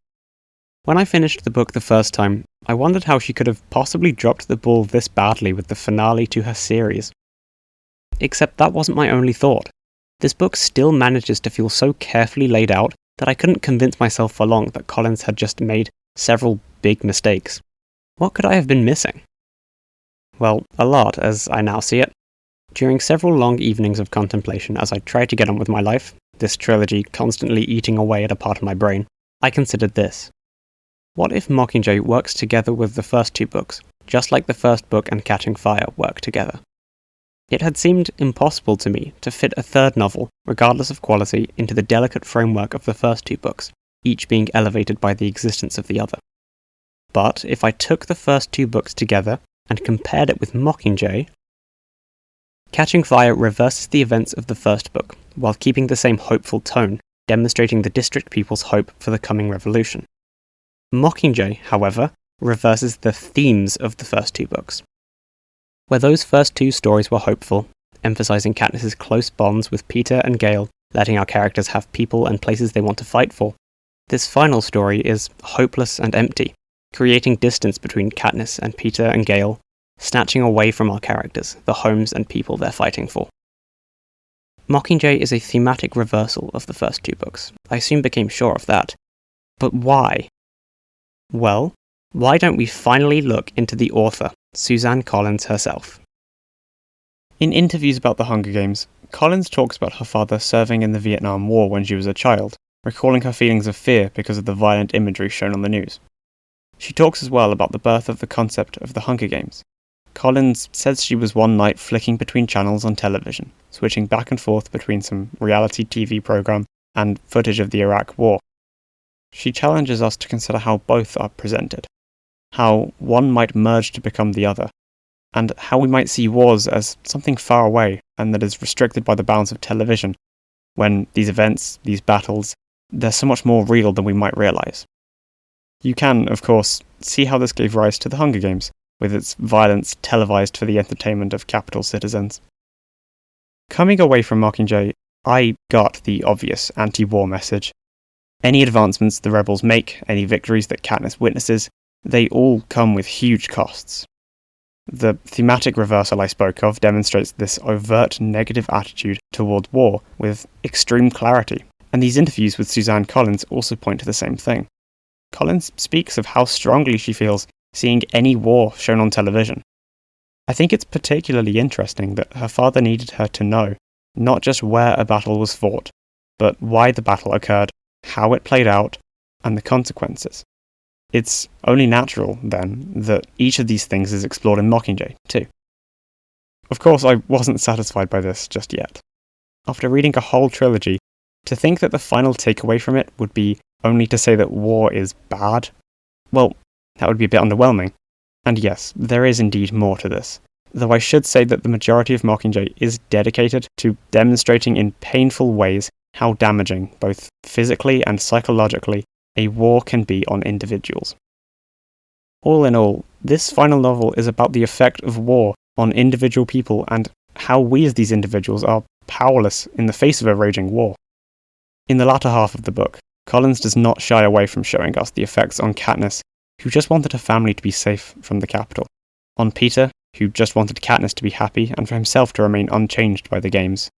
When I finished the book the first time, I wondered how she could have possibly dropped the ball this badly with the finale to her series. Except that wasn't my only thought. This book still manages to feel so carefully laid out that I couldn't convince myself for long that Collins had just made several big mistakes. What could I have been missing? Well, a lot, as I now see it. During several long evenings of contemplation as I tried to get on with my life, this trilogy constantly eating away at a part of my brain, I considered this. What if Mockingjay works together with the first 2 books, just like the first book and Catching Fire work together. It had seemed impossible to me to fit a third novel, regardless of quality, into the delicate framework of the first two books, each being elevated by the existence of the other. But if I took the first two books together and compared it with Mockingjay, Catching Fire reverses the events of the first book, while keeping the same hopeful tone, demonstrating the district people's hope for the coming revolution. Mockingjay, however, reverses the themes of the first two books. Where those first two stories were hopeful, emphasizing Katniss's close bonds with Peter and Gale, letting our characters have people and places they want to fight for, this final story is hopeless and empty, creating distance between Katniss and Peter and Gale, snatching away from our characters the homes and people they're fighting for. Mockingjay is a thematic reversal of the first two books. I soon became sure of that. But why? Well, why don't we finally look into the author, Suzanne Collins herself? In interviews about the Hunger Games, Collins talks about her father serving in the Vietnam War when she was a child, recalling her feelings of fear because of the violent imagery shown on the news. She talks as well about the birth of the concept of the Hunger Games. Collins says she was one night flicking between channels on television, switching back and forth between some reality TV program and footage of the Iraq War. She challenges us to consider how both are presented, how one might merge to become the other, and how we might see wars as something far away and that is restricted by the bounds of television, when these events, these battles, they're so much more real than we might realise. You can, of course, see how this gave rise to the Hunger Games, with its violence televised for the entertainment of capital citizens. Coming away from Mockingjay, I got the obvious anti-war message. Any advancements the rebels make, any victories that Katniss witnesses, they all come with huge costs. The thematic reversal I spoke of demonstrates this overt negative attitude toward war with extreme clarity, and these interviews with Suzanne Collins also point to the same thing. Collins speaks of how strongly she feels seeing any war shown on television. I think it's particularly interesting that her father needed her to know not just where a battle was fought, but why the battle occurred, how it played out, and the consequences. It's only natural, then, that each of these things is explored in Mockingjay, too. Of course, I wasn't satisfied by this just yet. After reading a whole trilogy, to think that the final takeaway from it would be only to say that war is bad, well, that would be a bit underwhelming. And yes, there is indeed more to this, though I should say that the majority of Mockingjay is dedicated to demonstrating in painful ways how damaging, both physically and psychologically, a war can be on individuals. All in all, this final novel is about the effect of war on individual people and how we as these individuals are powerless in the face of a raging war. In the latter half of the book, Collins does not shy away from showing us the effects on Katniss, who just wanted her family to be safe from the capital, on Peter, who just wanted Katniss to be happy and for himself to remain unchanged by the games,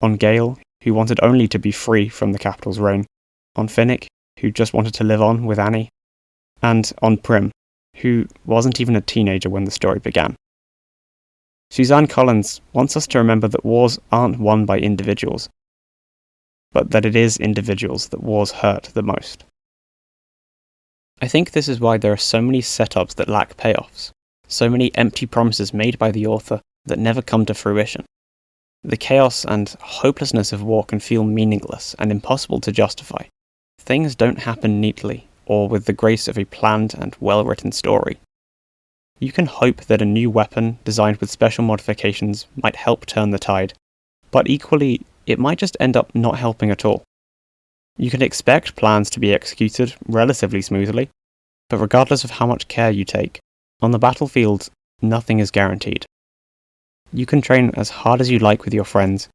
on Gale, who wanted only to be free from the capital's reign, on Finnick, who just wanted to live on with Annie, and on Prim, who wasn't even a teenager when the story began. Suzanne Collins wants us to remember that wars aren't won by individuals, but that it is individuals that wars hurt the most. I think this is why there are so many setups that lack payoffs, so many empty promises made by the author that never come to fruition. The chaos and hopelessness of war can feel meaningless and impossible to justify. Things don't happen neatly, or with the grace of a planned and well-written story. You can hope that a new weapon designed with special modifications might help turn the tide, but equally, it might just end up not helping at all. You can expect plans to be executed relatively smoothly, but regardless of how much care you take, on the battlefield, nothing is guaranteed. You can train as hard as you like with your friends,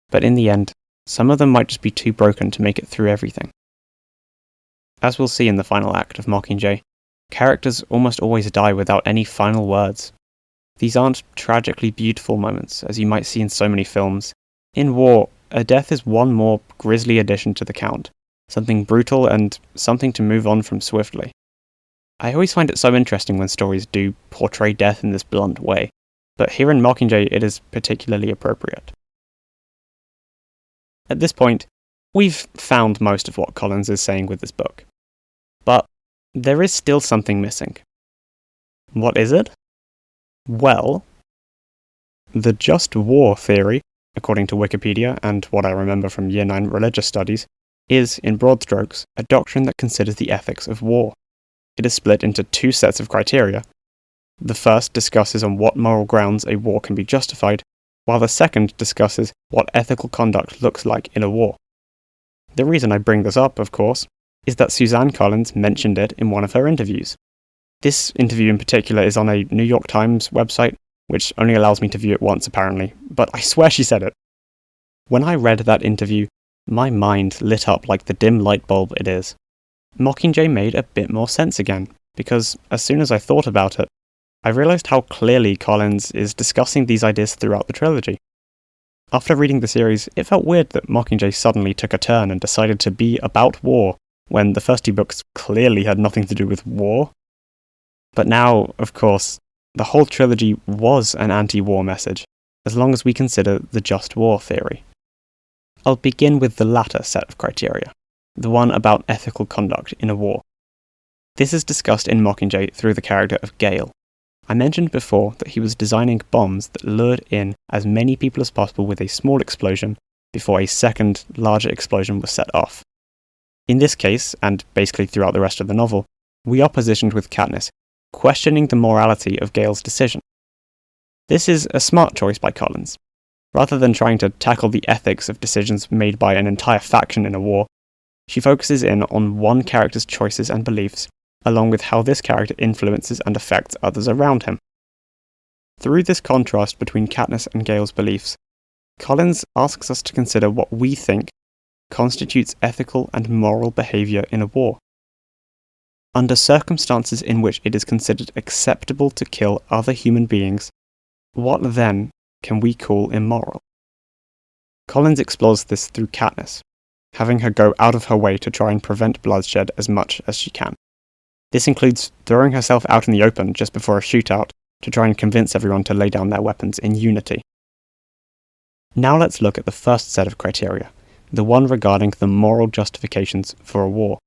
but in the end, some of them might just be too broken to make it through everything. As we'll see in the final act of Mockingjay, characters almost always die without any final words. These aren't tragically beautiful moments, as you might see in so many films. In war, a death is one more grisly addition to the count, something brutal and something to move on from swiftly. I always find it so interesting when stories do portray death in this blunt way, but here in Mockingjay it is particularly appropriate. At this point, we've found most of what Collins is saying with this book. But there is still something missing. What is it? Well, the just war theory, according to Wikipedia and what I remember from Year 9 religious studies, is, in broad strokes, a doctrine that considers the ethics of war. It is split into two sets of criteria. The first discusses on what moral grounds a war can be justified, while the second discusses what ethical conduct looks like in a war. The reason I bring this up, of course, is that Suzanne Collins mentioned it in one of her interviews. This interview in particular is on a New York Times website, which only allows me to view it once apparently, but I swear she said it. When I read that interview, my mind lit up like the dim light bulb it is. Mockingjay made a bit more sense again, because as soon as I thought about it, I realised how clearly Collins is discussing these ideas throughout the trilogy. After reading the series, it felt weird that Mockingjay suddenly took a turn and decided to be about war, when the first two books clearly had nothing to do with war. But now, of course, the whole trilogy was an anti-war message, as long as we consider the just war theory. I'll begin with the latter set of criteria, the one about ethical conduct in a war. This is discussed in Mockingjay through the character of Gale. I mentioned before that he was designing bombs that lured in as many people as possible with a small explosion before a second, larger explosion was set off. In this case, and basically throughout the rest of the novel, we are positioned with Katniss, questioning the morality of Gale's decision. This is a smart choice by Collins. Rather than trying to tackle the ethics of decisions made by an entire faction in a war, she focuses in on one character's choices and beliefs, along with how this character influences and affects others around him. Through this contrast between Katniss and Gale's beliefs, Collins asks us to consider what we think constitutes ethical and moral behaviour in a war. Under circumstances in which it is considered acceptable to kill other human beings, what then can we call immoral? Collins explores this through Katniss, having her go out of her way to try and prevent bloodshed as much as she can. This includes throwing herself out in the open just before a shootout to try and convince everyone to lay down their weapons in unity. Now let's look at the first set of criteria, the one regarding the moral justifications for a war.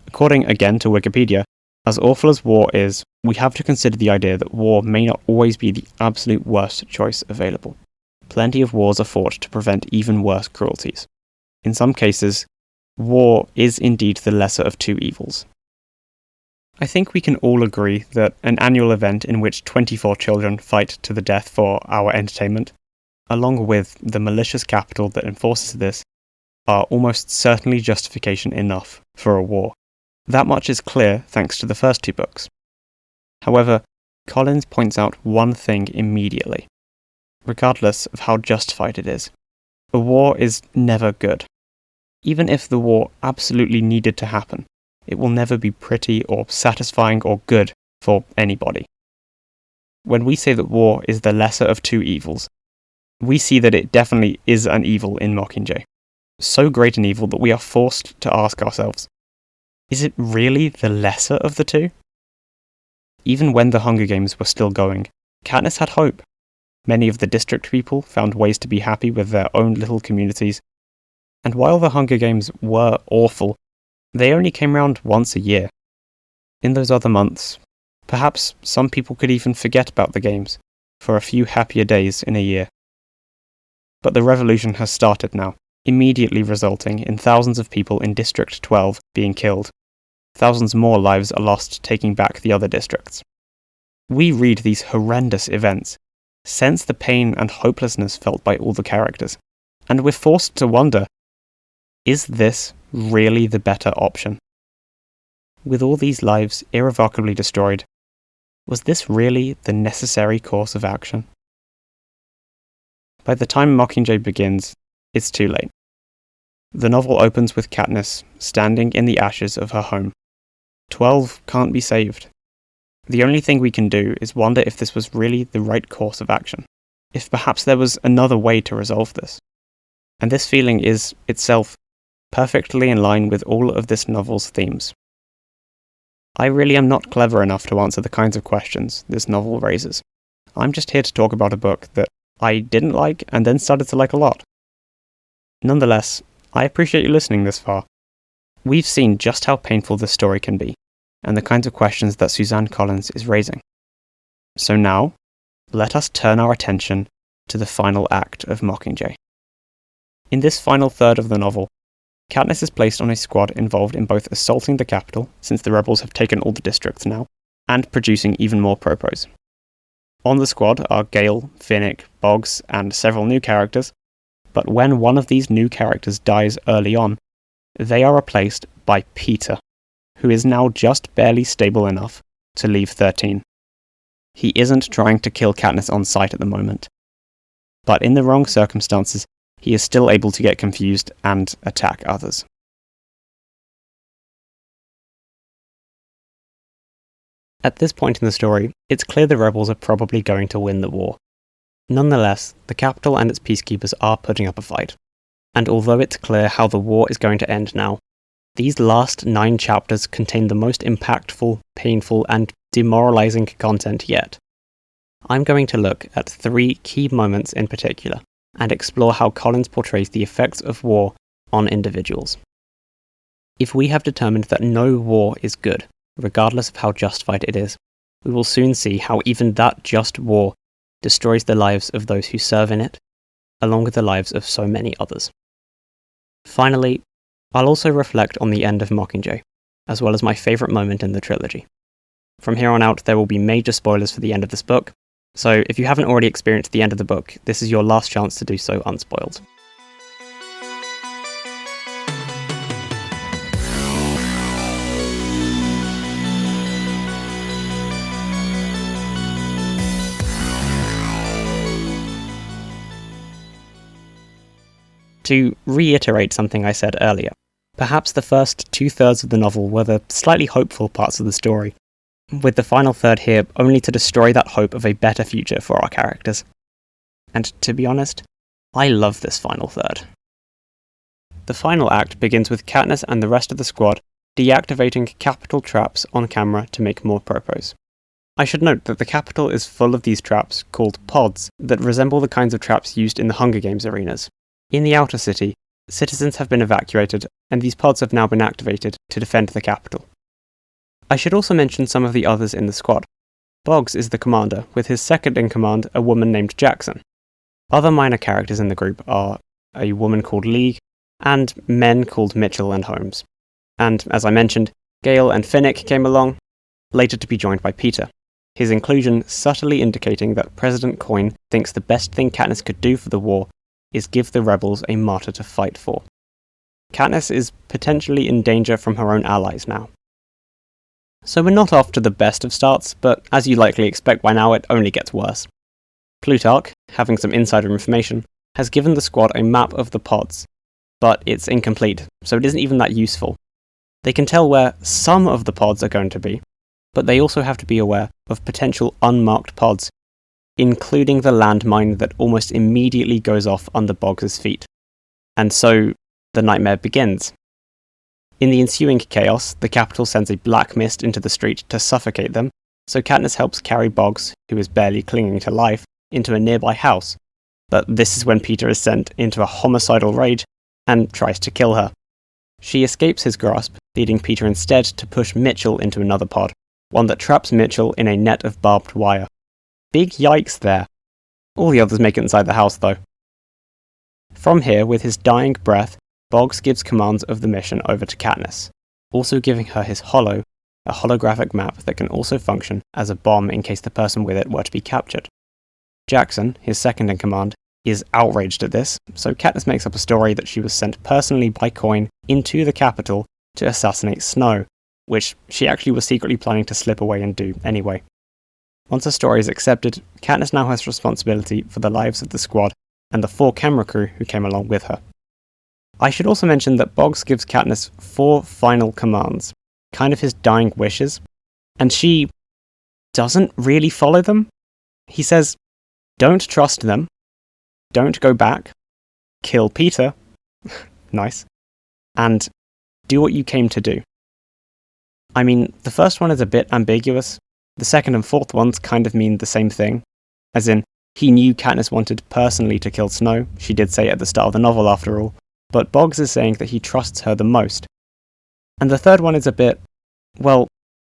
According again to Wikipedia, as awful as war is, we have to consider the idea that war may not always be the absolute worst choice available. Plenty of wars are fought to prevent even worse cruelties. In some cases, war is indeed the lesser of two evils. I think we can all agree that an annual event in which 24 children fight to the death for our entertainment, along with the malicious capital that enforces this, are almost certainly justification enough for a war. That much is clear thanks to the first two books. However, Collins points out one thing immediately. Regardless of how justified it is, a war is never good. Even if the war absolutely needed to happen, it will never be pretty or satisfying or good for anybody. When we say that war is the lesser of two evils, we see that it definitely is an evil in Mockingjay. So great an evil that we are forced to ask ourselves, is it really the lesser of the two? Even when the Hunger Games were still going, Katniss had hope. Many of the district people found ways to be happy with their own little communities, and while the Hunger Games were awful, they only came round once a year. In those other months, perhaps some people could even forget about the games for a few happier days in a year. But the revolution has started now, immediately resulting in thousands of people in District 12 being killed. Thousands more lives are lost taking back the other districts. We read these horrendous events, sense the pain and hopelessness felt by all the characters, and we're forced to wonder, is this really the better option? With all these lives irrevocably destroyed, was this really the necessary course of action? By the time Mockingjay begins, it's too late. The novel opens with Katniss standing in the ashes of her home. 12 can't be saved. The only thing we can do is wonder if this was really the right course of action, if perhaps there was another way to resolve this. And this feeling is, itself, perfectly in line with all of this novel's themes. I really am not clever enough to answer the kinds of questions this novel raises. I'm just here to talk about a book that I didn't like and then started to like a lot. Nonetheless, I appreciate you listening this far. We've seen just how painful this story can be, and the kinds of questions that Suzanne Collins is raising. So now, let us turn our attention to the final act of Mockingjay. In this final third of the novel, Katniss is placed on a squad involved in both assaulting the capital, since the rebels have taken all the districts now, and producing even more propos. On the squad are Gale, Finnick, Boggs, and several new characters, but when one of these new characters dies early on, they are replaced by Peter, who is now just barely stable enough to leave 13. He isn't trying to kill Katniss on sight at the moment, but in the wrong circumstances, he is still able to get confused and attack others. At this point in the story, it's clear the rebels are probably going to win the war. Nonetheless, the capital and its peacekeepers are putting up a fight, and although it's clear how the war is going to end now, these last 9 chapters contain the most impactful, painful, and demoralizing content yet. I'm going to look at 3 key moments in particular, and explore how Collins portrays the effects of war on individuals. If we have determined that no war is good, regardless of how justified it is, we will soon see how even that just war destroys the lives of those who serve in it, along with the lives of so many others. Finally, I'll also reflect on the end of Mockingjay, as well as my favourite moment in the trilogy. From here on out, there will be major spoilers for the end of this book, so if you haven't already experienced the end of the book, this is your last chance to do so unspoiled. To reiterate something I said earlier, perhaps the first 2/3 of the novel were the slightly hopeful parts of the story, with the final third here only to destroy that hope of a better future for our characters. And to be honest, I love this final third. The final act begins with Katniss and the rest of the squad deactivating capital traps on camera to make more propos. I should note that the capital is full of these traps, called pods, that resemble the kinds of traps used in the Hunger Games arenas. In the outer city, citizens have been evacuated, and these pods have now been activated to defend the capital. I should also mention some of the others in the squad. Boggs is the commander, with his second-in-command a woman named Jackson. Other minor characters in the group are a woman called League, and men called Mitchell and Holmes. And, as I mentioned, Gale and Finnick came along, later to be joined by Peter, his inclusion subtly indicating that President Coin thinks the best thing Katniss could do for the war is give the rebels a martyr to fight for. Katniss is potentially in danger from her own allies now. So we're not off to the best of starts, but as you likely expect by now, it only gets worse. Plutarch, having some insider information, has given the squad a map of the pods, but it's incomplete, so it isn't even that useful. They can tell where some of the pods are going to be, but they also have to be aware of potential unmarked pods, including the landmine that almost immediately goes off under Boggs' feet. And so, the nightmare begins. In the ensuing chaos, the capital sends a black mist into the street to suffocate them, so Katniss helps carry Boggs, who is barely clinging to life, into a nearby house. But this is when Peter is sent into a homicidal rage and tries to kill her. She escapes his grasp, leading Peter instead to push Mitchell into another pod, one that traps Mitchell in a net of barbed wire. Big yikes there. All the others make it inside the house though. From here, with his dying breath, Boggs gives commands of the mission over to Katniss, also giving her his holo, a holographic map that can also function as a bomb in case the person with it were to be captured. Jackson, his second-in-command, is outraged at this, so Katniss makes up a story that she was sent personally by Coin into the capital to assassinate Snow, which she actually was secretly planning to slip away and do anyway. Once the story is accepted, Katniss now has responsibility for the lives of the squad and the 4 camera crew who came along with her. I should also mention that Boggs gives Katniss 4 final commands, kind of his dying wishes, and she doesn't really follow them. He says, don't trust them, don't go back, kill Peter, nice, and do what you came to do. I mean, the first one is a bit ambiguous, the second and fourth ones kind of mean the same thing, as in, he knew Katniss wanted personally to kill Snow, she did say it at the start of the novel after all, but Boggs is saying that he trusts her the most. And the third one is a bit, well,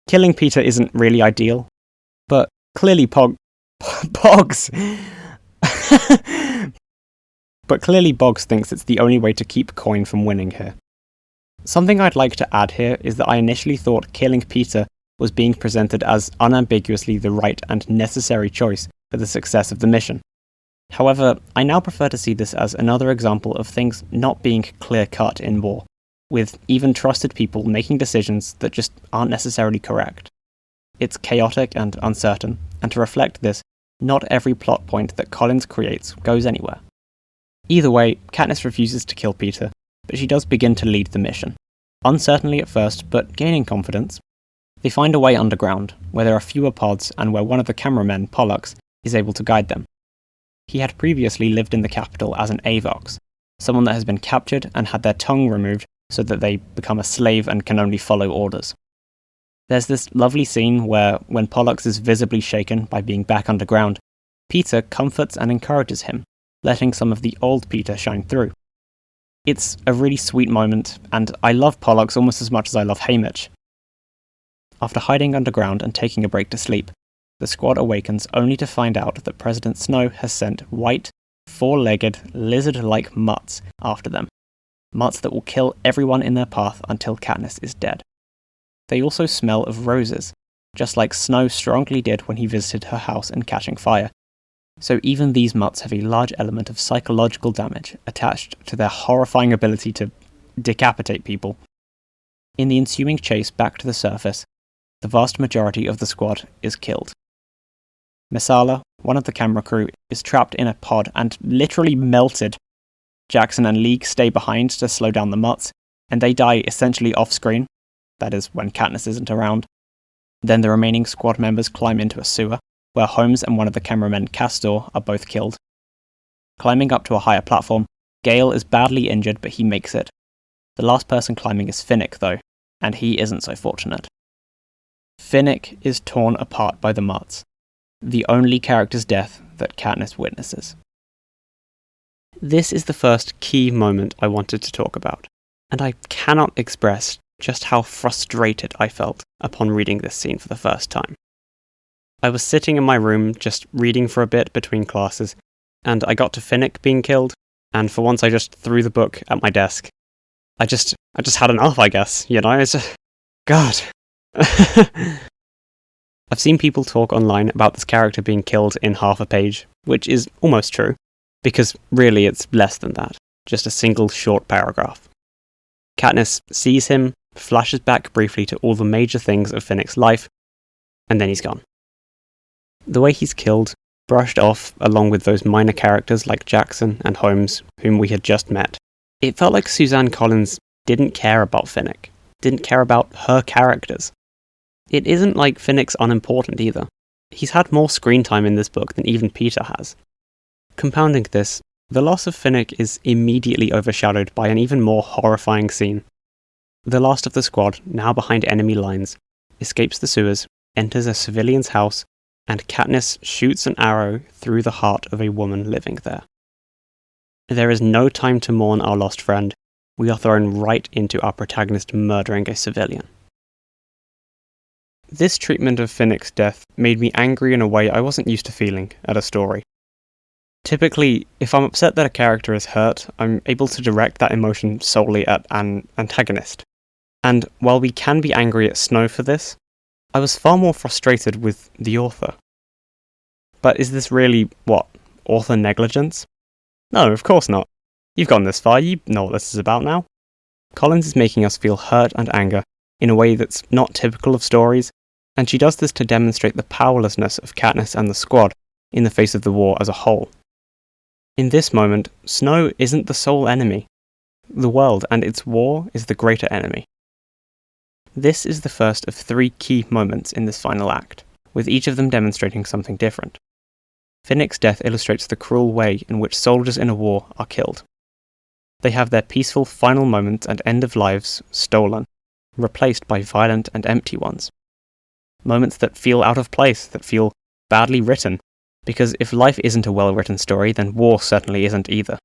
killing Peter isn't really ideal, but clearly Boggs! But clearly Boggs thinks it's the only way to keep Coin from winning here. Something I'd like to add here is that I initially thought killing Peter was being presented as unambiguously the right and necessary choice for the success of the mission. However, I now prefer to see this as another example of things not being clear-cut in war, with even trusted people making decisions that just aren't necessarily correct. It's chaotic and uncertain, and to reflect this, not every plot point that Collins creates goes anywhere. Either way, Katniss refuses to kill Peter, but she does begin to lead the mission. Uncertainly at first, but gaining confidence. They find a way underground, where there are fewer pods and where one of the cameramen, Pollux, is able to guide them. He had previously lived in the capital as an Avox, someone that has been captured and had their tongue removed so that they become a slave and can only follow orders. There's this lovely scene where, when Pollux is visibly shaken by being back underground, Peter comforts and encourages him, letting some of the old Peter shine through. It's a really sweet moment, and I love Pollux almost as much as I love Haymitch. After hiding underground and taking a break to sleep, the squad awakens only to find out that President Snow has sent white, four-legged, lizard-like mutts after them. Mutts that will kill everyone in their path until Katniss is dead. They also smell of roses, just like Snow strongly did when he visited her house in Catching Fire. So even these mutts have a large element of psychological damage attached to their horrifying ability to decapitate people. In the ensuing chase back to the surface, the vast majority of the squad is killed. Messala, one of the camera crew, is trapped in a pod and literally melted. Jackson and League stay behind to slow down the mutts, and they die essentially off-screen, that is, when Katniss isn't around. Then the remaining squad members climb into a sewer, where Holmes and one of the cameramen, Castor, are both killed. Climbing up to a higher platform, Gale is badly injured, but he makes it. The last person climbing is Finnick, though, and he isn't so fortunate. Finnick is torn apart by the mutts, the only character's death that Katniss witnesses. This is the first key moment I wanted to talk about, and I cannot express just how frustrated I felt upon reading this scene for the first time. I was sitting in my room just reading for a bit between classes, and I got to Finnick being killed, and for once I just threw the book at my desk. I just had enough, I guess, you know, it's just... God. I've seen people talk online about this character being killed in half a page, which is almost true, because really it's less than that, just a single short paragraph. Katniss sees him, flashes back briefly to all the major things of Finnick's life, and then he's gone. The way he's killed, brushed off along with those minor characters like Jackson and Holmes, whom we had just met, it felt like Suzanne Collins didn't care about Finnick, didn't care about her characters. It isn't like Finnick's unimportant either. He's had more screen time in this book than even Peter has. Compounding this, the loss of Finnick is immediately overshadowed by an even more horrifying scene. The last of the squad, now behind enemy lines, escapes the sewers, enters a civilian's house, and Katniss shoots an arrow through the heart of a woman living there. There is no time to mourn our lost friend. We are thrown right into our protagonist murdering a civilian. This treatment of Finnick's death made me angry in a way I wasn't used to feeling at a story. Typically, if I'm upset that a character is hurt, I'm able to direct that emotion solely at an antagonist. And while we can be angry at Snow for this, I was far more frustrated with the author. But is this really, author negligence? No, of course not. You've gone this far, you know what this is about now. Collins is making us feel hurt and anger in a way that's not typical of stories, and she does this to demonstrate the powerlessness of Katniss and the squad in the face of the war as a whole. In this moment, Snow isn't the sole enemy. The world and its war is the greater enemy. This is the first of 3 key moments in this final act, with each of them demonstrating something different. Finnick's death illustrates the cruel way in which soldiers in a war are killed. They have their peaceful final moments and end of lives stolen, replaced by violent and empty ones. Moments that feel out of place, that feel badly written, because if life isn't a well-written story, then war certainly isn't either.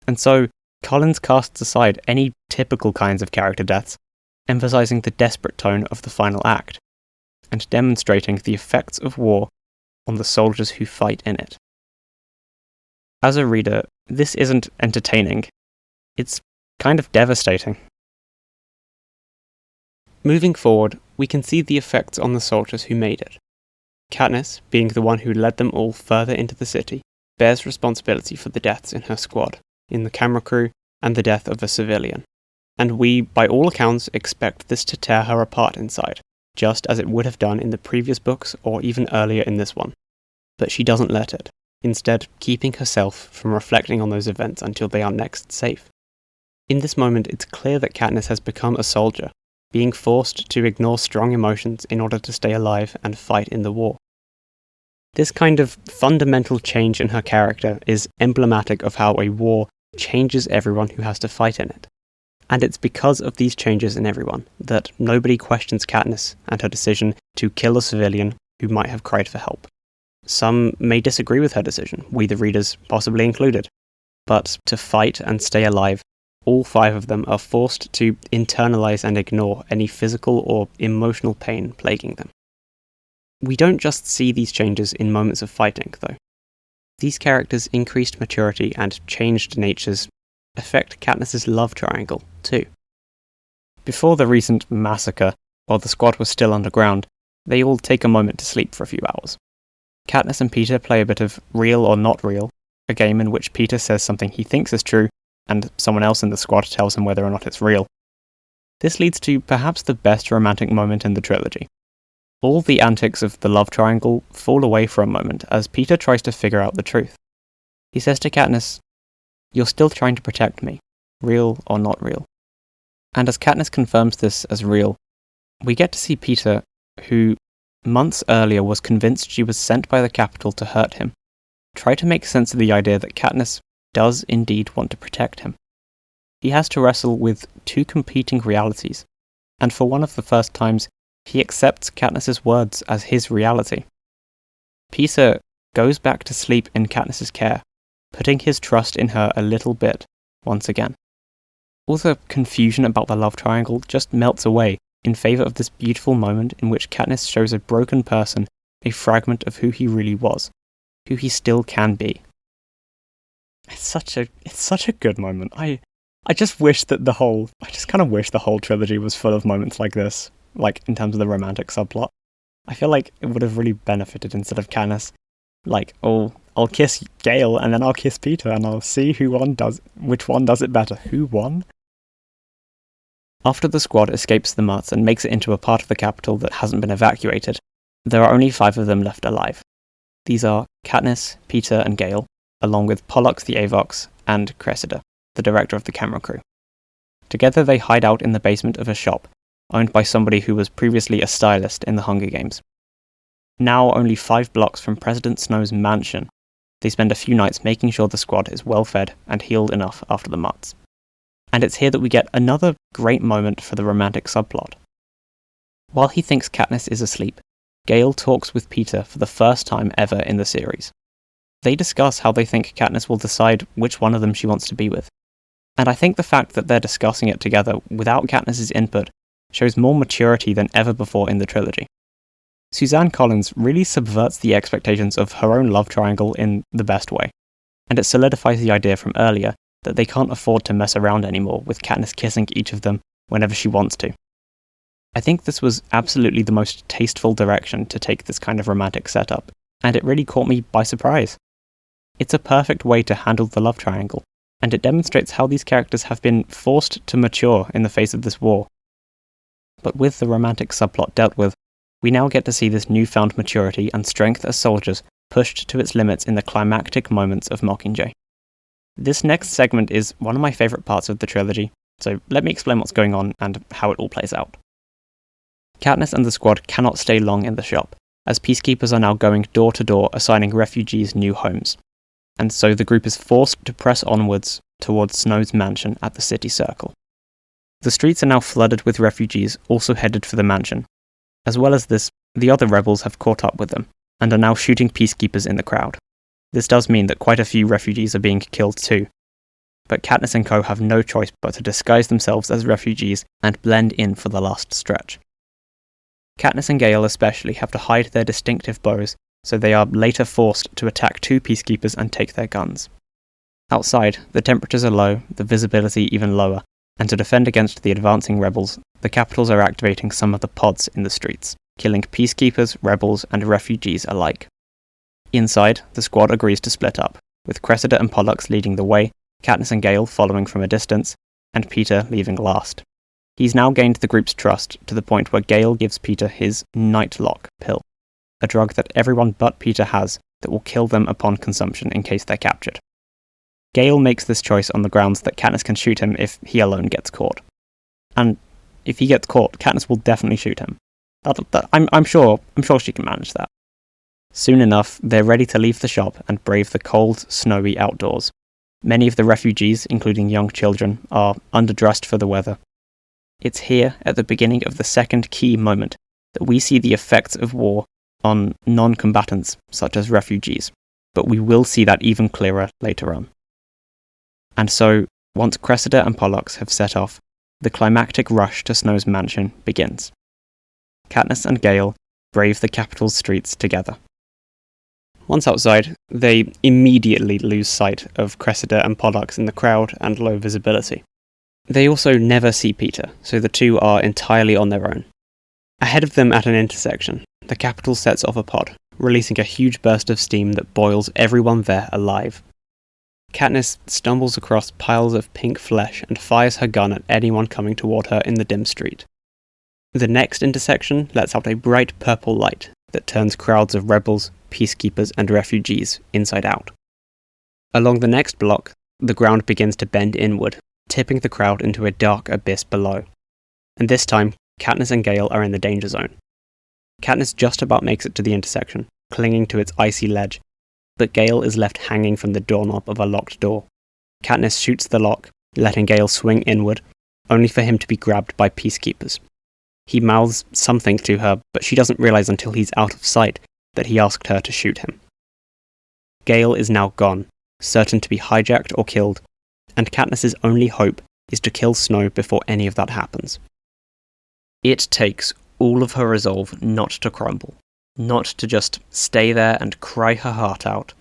And so, Collins casts aside any typical kinds of character deaths, emphasizing the desperate tone of the final act, and demonstrating the effects of war on the soldiers who fight in it. As a reader, this isn't entertaining. It's kind of devastating. Moving forward, we can see the effects on the soldiers who made it. Katniss, being the one who led them all further into the city, bears responsibility for the deaths in her squad, in the camera crew, and the death of a civilian. And we, by all accounts, expect this to tear her apart inside, just as it would have done in the previous books or even earlier in this one. But she doesn't let it, instead keeping herself from reflecting on those events until they are next safe. In this moment, it's clear that Katniss has become a soldier, being forced to ignore strong emotions in order to stay alive and fight in the war. This kind of fundamental change in her character is emblematic of how a war changes everyone who has to fight in it. And it's because of these changes in everyone that nobody questions Katniss and her decision to kill a civilian who might have cried for help. Some may disagree with her decision, we the readers possibly included, but to fight and stay alive, all 5 of them are forced to internalize and ignore any physical or emotional pain plaguing them. We don't just see these changes in moments of fighting, though. These characters' increased maturity and changed natures affect Katniss's love triangle, too. Before the recent massacre, while the squad was still underground, they all take a moment to sleep for a few hours. Katniss and Peter play a bit of Real or Not Real, a game in which Peter says something he thinks is true, and someone else in the squad tells him whether or not it's real. This leads to perhaps the best romantic moment in the trilogy. All the antics of the love triangle fall away for a moment as Peter tries to figure out the truth. He says to Katniss, "You're still trying to protect me, real or not real." And as Katniss confirms this as real, we get to see Peter, who months earlier was convinced she was sent by the Capitol to hurt him, try to make sense of the idea that Katniss does indeed want to protect him. He has to wrestle with 2 competing realities, and for one of the first times, he accepts Katniss's words as his reality. Peter goes back to sleep in Katniss's care, putting his trust in her a little bit, once again. All the confusion about the love triangle just melts away in favour of this beautiful moment in which Katniss shows a broken person a fragment of who he really was, who he still can be. It's such a good moment. I just wish that I just kind of wish the whole trilogy was full of moments like this, like in terms of the romantic subplot. I feel like it would have really benefited instead of Katniss, like, oh, I'll kiss Gale and then I'll kiss Peter and I'll see which one does it better. Who won? After the squad escapes the Mutts and makes it into a part of the capital that hasn't been evacuated, there are only 5 of them left alive. These are Katniss, Peter and Gale, along with Pollux the Avox and Cressida, the director of the camera crew. Together they hide out in the basement of a shop, owned by somebody who was previously a stylist in the Hunger Games. Now only 5 blocks from President Snow's mansion, they spend a few nights making sure the squad is well fed and healed enough after the Mutts. And it's here that we get another great moment for the romantic subplot. While he thinks Katniss is asleep, Gale talks with Peter for the first time ever in the series. They discuss how they think Katniss will decide which one of them she wants to be with. And I think the fact that they're discussing it together without Katniss's input shows more maturity than ever before in the trilogy. Suzanne Collins really subverts the expectations of her own love triangle in the best way, and it solidifies the idea from earlier that they can't afford to mess around anymore with Katniss kissing each of them whenever she wants to. I think this was absolutely the most tasteful direction to take this kind of romantic setup, and it really caught me by surprise. It's a perfect way to handle the love triangle, and it demonstrates how these characters have been forced to mature in the face of this war. But with the romantic subplot dealt with, we now get to see this newfound maturity and strength as soldiers pushed to its limits in the climactic moments of Mockingjay. This next segment is one of my favourite parts of the trilogy, so let me explain what's going on and how it all plays out. Katniss and the squad cannot stay long in the shop, as peacekeepers are now going door to door assigning refugees new homes, and so the group is forced to press onwards towards Snow's mansion at the city circle. The streets are now flooded with refugees also headed for the mansion. As well as this, the other rebels have caught up with them, and are now shooting peacekeepers in the crowd. This does mean that quite a few refugees are being killed too, but Katniss and co have no choice but to disguise themselves as refugees and blend in for the last stretch. Katniss and Gale especially have to hide their distinctive bows so they are later forced to attack 2 peacekeepers and take their guns. Outside, the temperatures are low, the visibility even lower, and to defend against the advancing rebels, the capitals are activating some of the pods in the streets, killing peacekeepers, rebels, and refugees alike. Inside, the squad agrees to split up, with Cressida and Pollux leading the way, Katniss and Gale following from a distance, and Peter leaving last. He's now gained the group's trust to the point where Gale gives Peter his Nightlock pill, a drug that everyone but Peter has that will kill them upon consumption in case they're captured. Gale makes this choice on the grounds that Katniss can shoot him if he alone gets caught. And if he gets caught, Katniss will definitely shoot him. I'm sure she can manage that. Soon enough, they're ready to leave the shop and brave the cold, snowy outdoors. Many of the refugees, including young children, are underdressed for the weather. It's here, at the beginning of the second key moment, that we see the effects of war on non-combatants, such as refugees, but we will see that even clearer later on. And so, once Cressida and Pollux have set off, the climactic rush to Snow's mansion begins. Katniss and Gale brave the capital's streets together. Once outside, they immediately lose sight of Cressida and Pollux in the crowd and low visibility. They also never see Peter, so the two are entirely on their own. Ahead of them at an intersection, the capital sets off a pod, releasing a huge burst of steam that boils everyone there alive. Katniss stumbles across piles of pink flesh and fires her gun at anyone coming toward her in the dim street. The next intersection lets out a bright purple light that turns crowds of rebels, peacekeepers, and refugees inside out. Along the next block, the ground begins to bend inward, tipping the crowd into a dark abyss below. And this time, Katniss and Gale are in the danger zone. Katniss just about makes it to the intersection, clinging to its icy ledge, but Gale is left hanging from the doorknob of a locked door. Katniss shoots the lock, letting Gale swing inward, only for him to be grabbed by peacekeepers. He mouths something to her, but she doesn't realize until he's out of sight that he asked her to shoot him. Gale is now gone, certain to be hijacked or killed, and Katniss's only hope is to kill Snow before any of that happens. It takes all of her resolve not to crumble, not to just stay there and cry her heart out,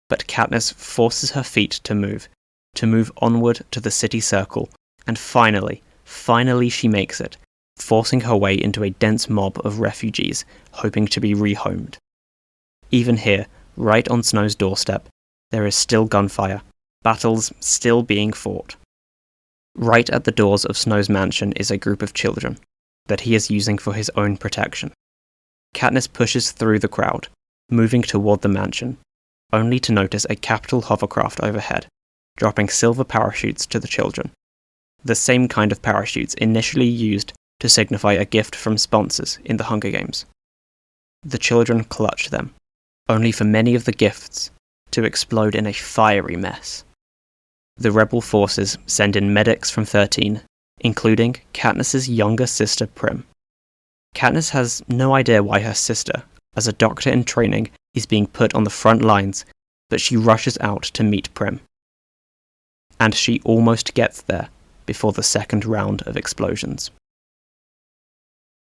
but Katniss forces her feet to move onward to the city circle, and finally she makes it, forcing her way into a dense mob of refugees, hoping to be rehomed. Even here, right on Snow's doorstep, there is still gunfire, battles still being fought. Right at the doors of Snow's mansion is a group of children, that he is using for his own protection. Katniss pushes through the crowd, moving toward the mansion, only to notice a capital hovercraft overhead, dropping silver parachutes to the children. The same kind of parachutes initially used to signify a gift from sponsors in the Hunger Games. The children clutch them, only for many of the gifts to explode in a fiery mess. The rebel forces send in medics from 13, including Katniss's younger sister Prim. Katniss has no idea why her sister, as a doctor in training, is being put on the front lines, but she rushes out to meet Prim. And she almost gets there before the second round of explosions.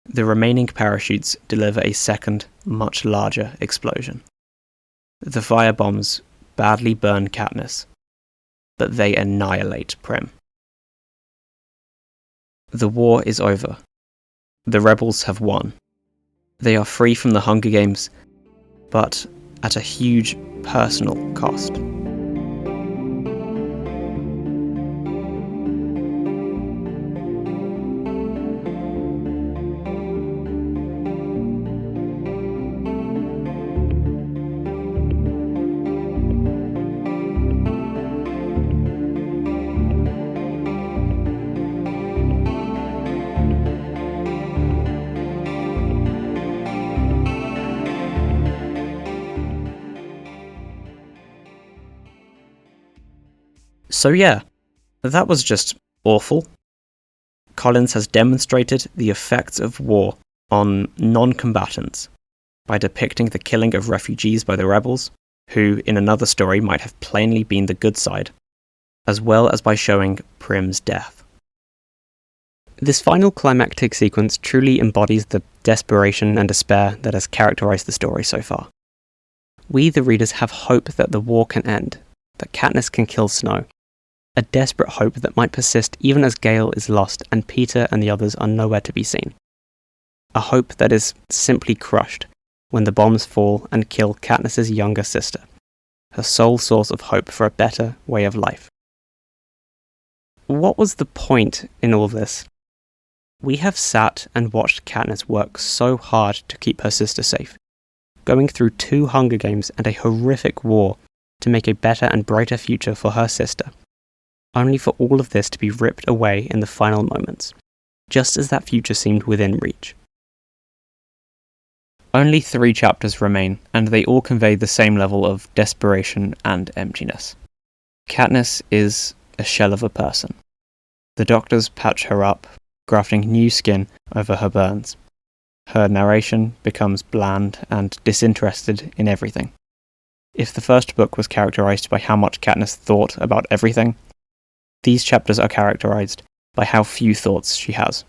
The remaining parachutes deliver a second, much larger explosion. The firebombs badly burn Katniss, but they annihilate Prim. The war is over. The rebels have won. They are free from the Hunger Games, but at a huge personal cost. So yeah, that was just awful. Collins has demonstrated the effects of war on non-combatants by depicting the killing of refugees by the rebels, who in another story might have plainly been the good side, as well as by showing Prim's death. This final climactic sequence truly embodies the desperation and despair that has characterized the story so far. We, the readers, have hope that the war can end, that Katniss can kill Snow. A desperate hope that might persist even as Gale is lost and Peter and the others are nowhere to be seen. A hope that is simply crushed when the bombs fall and kill Katniss's younger sister, her sole source of hope for a better way of life. What was the point in all this? We have sat and watched Katniss work so hard to keep her sister safe, going through 2 Hunger Games and a horrific war to make a better and brighter future for her sister, only for all of this to be ripped away in the final moments, just as that future seemed within reach. Only 3 chapters remain, and they all convey the same level of desperation and emptiness. Katniss is a shell of a person. The doctors patch her up, grafting new skin over her burns. Her narration becomes bland and disinterested in everything. If the first book was characterized by how much Katniss thought about everything, these chapters are characterized by how few thoughts she has.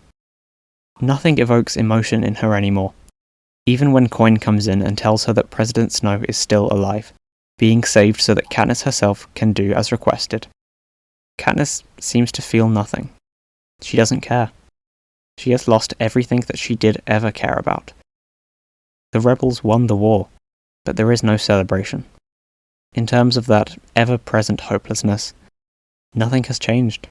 Nothing evokes emotion in her anymore. Even when Coin comes in and tells her that President Snow is still alive, being saved so that Katniss herself can do as requested, Katniss seems to feel nothing. She doesn't care. She has lost everything that she did ever care about. The rebels won the war, but there is no celebration. In terms of that ever-present hopelessness, nothing has changed.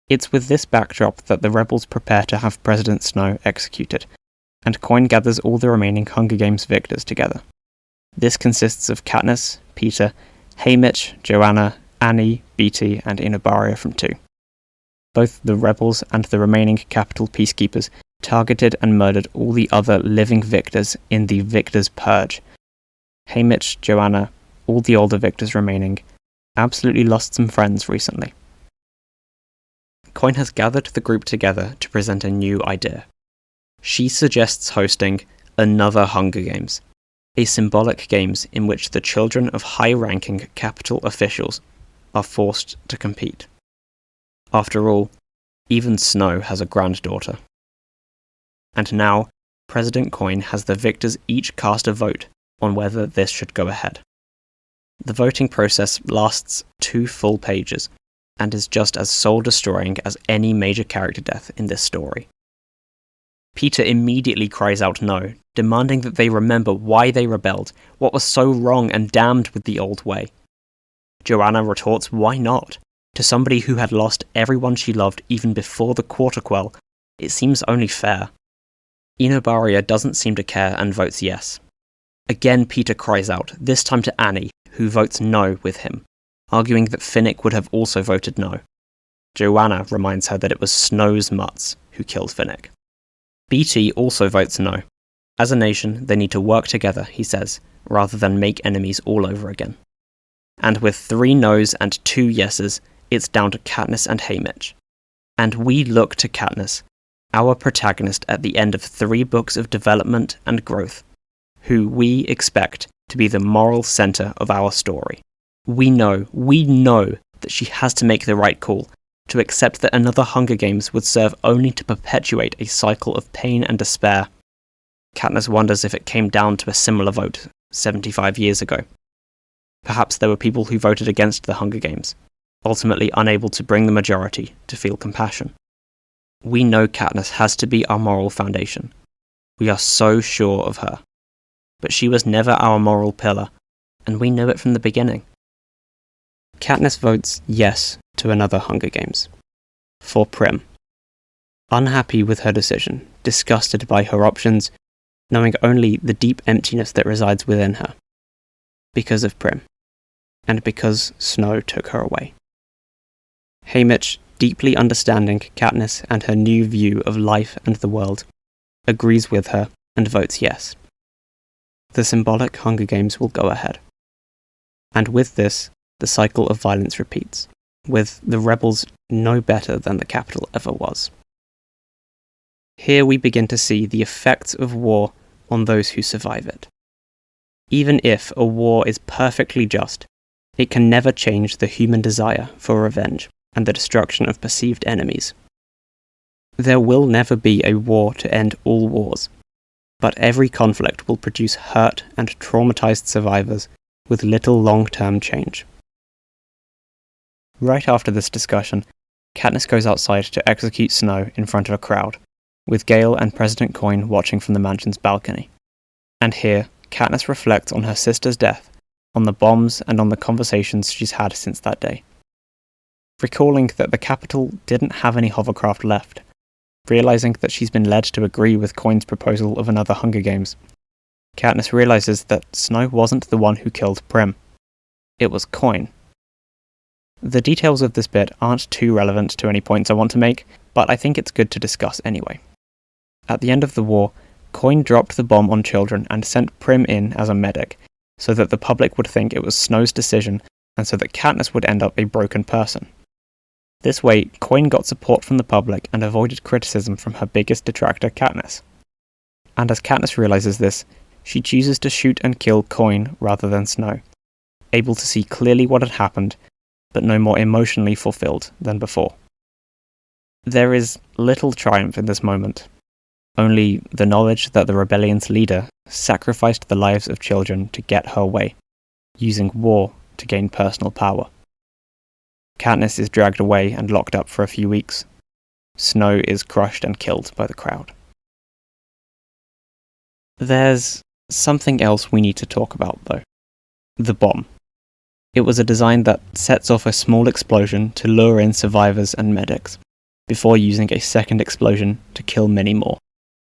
It's with this backdrop that the rebels prepare to have President Snow executed, and Coin gathers all the remaining Hunger Games victors together. This consists of Katniss, Peter, Haymitch, Joanna, Annie, Beetee, and Inobaria from 2. Both the rebels and the remaining capital peacekeepers targeted and murdered all the other living victors in the Victors' Purge. Haymitch, Joanna, all the older victors remaining, absolutely lost some friends recently. Coin has gathered the group together to present a new idea. She suggests hosting another Hunger Games, a symbolic games in which the children of high-ranking capital officials are forced to compete. After all, even Snow has a granddaughter. And now, President Coin has the victors each cast a vote on whether this should go ahead. The voting process lasts 2 full pages, and is just as soul-destroying as any major character death in this story. Peter immediately cries out no, demanding that they remember why they rebelled, what was so wrong and damned with the old way. Joanna retorts why not? To somebody who had lost everyone she loved even before the Quarter Quell, it seems only fair. Inobaria doesn't seem to care and votes yes. Again Peter cries out, this time to Annie, who votes no with him, arguing that Finnick would have also voted no. Joanna reminds her that it was Snow's mutts who killed Finnick. Beetee also votes no. As a nation, they need to work together, he says, rather than make enemies all over again. And with 3 no's and 2 yeses, it's down to Katniss and Haymitch. And we look to Katniss, our protagonist at the end of 3 books of development and growth, who we expect to be the moral centre of our story. We know that she has to make the right call, to accept that another Hunger Games would serve only to perpetuate a cycle of pain and despair. Katniss wonders if it came down to a similar vote 75 years ago. Perhaps there were people who voted against the Hunger Games, ultimately unable to bring the majority to feel compassion. We know Katniss has to be our moral foundation. We are so sure of her. But she was never our moral pillar, and we knew it from the beginning. Katniss votes yes to another Hunger Games. For Prim. Unhappy with her decision, disgusted by her options, knowing only the deep emptiness that resides within her. Because of Prim. And because Snow took her away. Haymitch, deeply understanding Katniss and her new view of life and the world, agrees with her and votes yes. The symbolic Hunger Games will go ahead. And with this, the cycle of violence repeats, with the rebels no better than the capital ever was. Here we begin to see the effects of war on those who survive it. Even if a war is perfectly just, it can never change the human desire for revenge and the destruction of perceived enemies. There will never be a war to end all wars, but every conflict will produce hurt and traumatized survivors with little long-term change. Right after this discussion, Katniss goes outside to execute Snow in front of a crowd, with Gale and President Coin watching from the mansion's balcony. And here, Katniss reflects on her sister's death, on the bombs and on the conversations she's had since that day. Recalling that the capital didn't have any hovercraft left, realizing that she's been led to agree with Coin's proposal of another Hunger Games, Katniss realizes that Snow wasn't the one who killed Prim. It was Coin. The details of this bit aren't too relevant to any points I want to make, but I think it's good to discuss anyway. At the end of the war, Coin dropped the bomb on children and sent Prim in as a medic, so that the public would think it was Snow's decision and so that Katniss would end up a broken person. This way, Coin got support from the public and avoided criticism from her biggest detractor, Katniss. And as Katniss realizes this, she chooses to shoot and kill Coin rather than Snow, able to see clearly what had happened, but no more emotionally fulfilled than before. There is little triumph in this moment, only the knowledge that the rebellion's leader sacrificed the lives of children to get her way, using war to gain personal power. Katniss is dragged away and locked up for a few weeks. Snow is crushed and killed by the crowd. There's something else we need to talk about, though. The bomb. It was a design that sets off a small explosion to lure in survivors and medics, before using a second explosion to kill many more.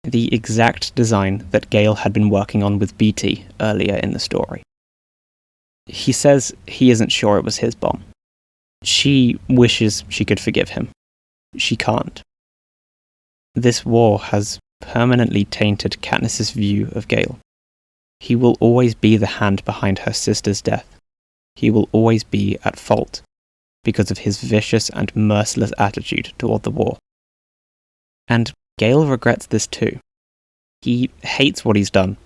The exact design that Gale had been working on with BT earlier in the story. He says he isn't sure it was his bomb. She wishes she could forgive him. She can't. This war has permanently tainted Katniss's view of Gale. He will always be the hand behind her sister's death. He will always be at fault because of his vicious and merciless attitude toward the war. And Gale regrets this too. He hates what he's done,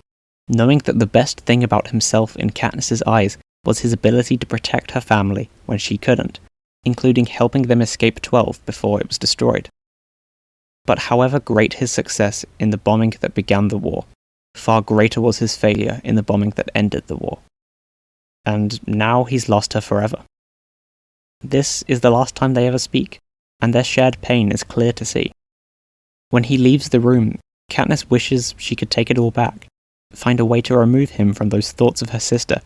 knowing that the best thing about himself in Katniss's eyes was his ability to protect her family when she couldn't, including helping them escape 12 before it was destroyed. But however great his success in the bombing that began the war, far greater was his failure in the bombing that ended the war. And now he's lost her forever. This is the last time they ever speak, and their shared pain is clear to see. When he leaves the room, Katniss wishes she could take it all back, find a way to remove him from those thoughts of her sister,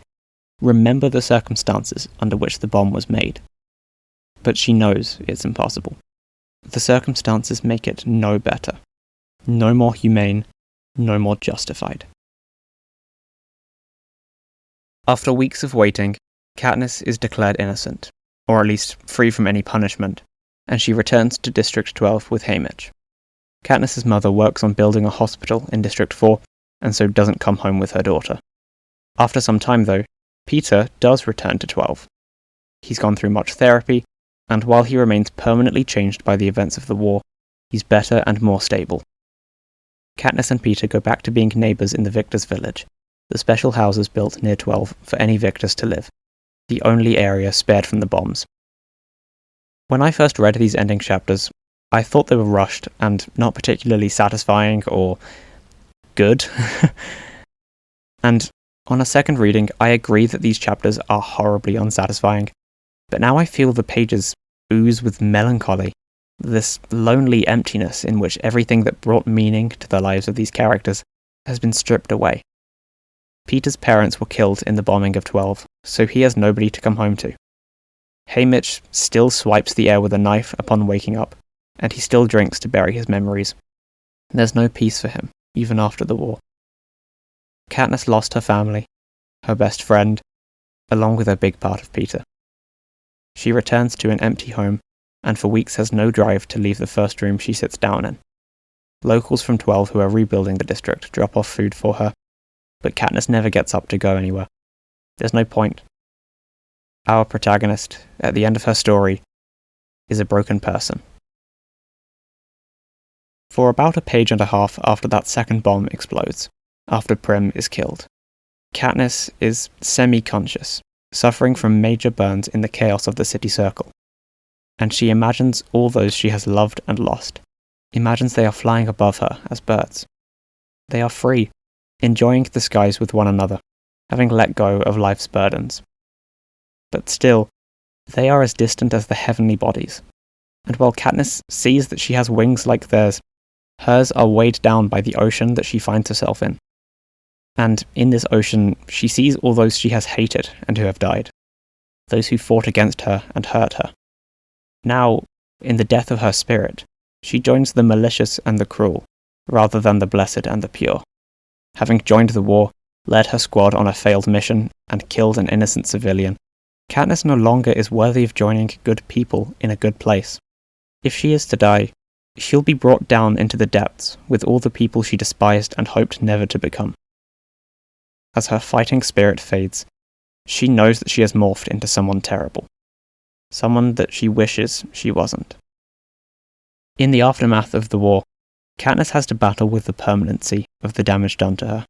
remember the circumstances under which the bomb was made. But she knows it's impossible. The circumstances make it no better, no more humane, no more justified. After weeks of waiting, Katniss is declared innocent, or at least free from any punishment, and she returns to District 12 with Haymitch. Katniss's mother works on building a hospital in District 4, and so doesn't come home with her daughter. After some time though, Peter does return to 12. He's gone through much therapy, and while he remains permanently changed by the events of the war, he's better and more stable. Katniss and Peter go back to being neighbours in the Victors' Village, the special houses built near 12 for any Victors to live, the only area spared from the bombs. When I first read these ending chapters, I thought they were rushed and not particularly satisfying or good. And on a second reading, I agree that these chapters are horribly unsatisfying, but now I feel the pages ooze with melancholy, this lonely emptiness in which everything that brought meaning to the lives of these characters has been stripped away. Peter's parents were killed in the bombing of 12, so he has nobody to come home to. Haymitch still swipes the air with a knife upon waking up, and he still drinks to bury his memories. There's no peace for him, even after the war. Katniss lost her family, her best friend, along with a big part of Peter. She returns to an empty home, and for weeks has no drive to leave the first room she sits down in. Locals from 12 who are rebuilding the district drop off food for her, but Katniss never gets up to go anywhere. There's no point. Our protagonist, at the end of her story, is a broken person. For about a page and a half after that second bomb explodes, after Prim is killed, Katniss is semi-conscious, suffering from major burns in the chaos of the city circle. And she imagines all those she has loved and lost, imagines they are flying above her as birds. They are free, enjoying the skies with one another, having let go of life's burdens. But still, they are as distant as the heavenly bodies, and while Katniss sees that she has wings like theirs, hers are weighed down by the ocean that she finds herself in. And in this ocean, she sees all those she has hated and who have died, those who fought against her and hurt her. Now, in the death of her spirit, she joins the malicious and the cruel, rather than the blessed and the pure. Having joined the war, led her squad on a failed mission, and killed an innocent civilian, Katniss no longer is worthy of joining good people in a good place. If she is to die, she'll be brought down into the depths with all the people she despised and hoped never to become. As her fighting spirit fades, she knows that she has morphed into someone terrible. Someone that she wishes she wasn't. In the aftermath of the war, Katniss has to battle with the permanency of the damage done to her.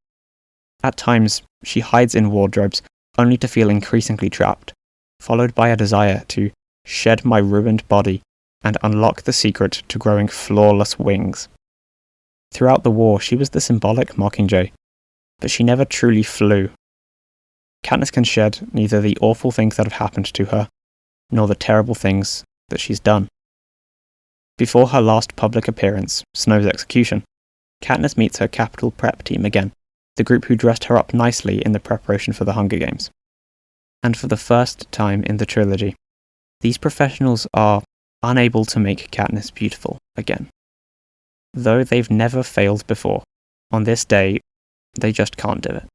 At times, she hides in wardrobes only to feel increasingly trapped, followed by a desire to shed my ruined body and unlock the secret to growing flawless wings. Throughout the war, she was the symbolic Mockingjay, but she never truly flew. Katniss can shed neither the awful things that have happened to her, nor the terrible things that she's done. Before her last public appearance, Snow's execution, Katniss meets her Capitol prep team again, the group who dressed her up nicely in the preparation for the Hunger Games. And for the first time in the trilogy, these professionals are unable to make Katniss beautiful again. Though they've never failed before, on this day, they just can't do it.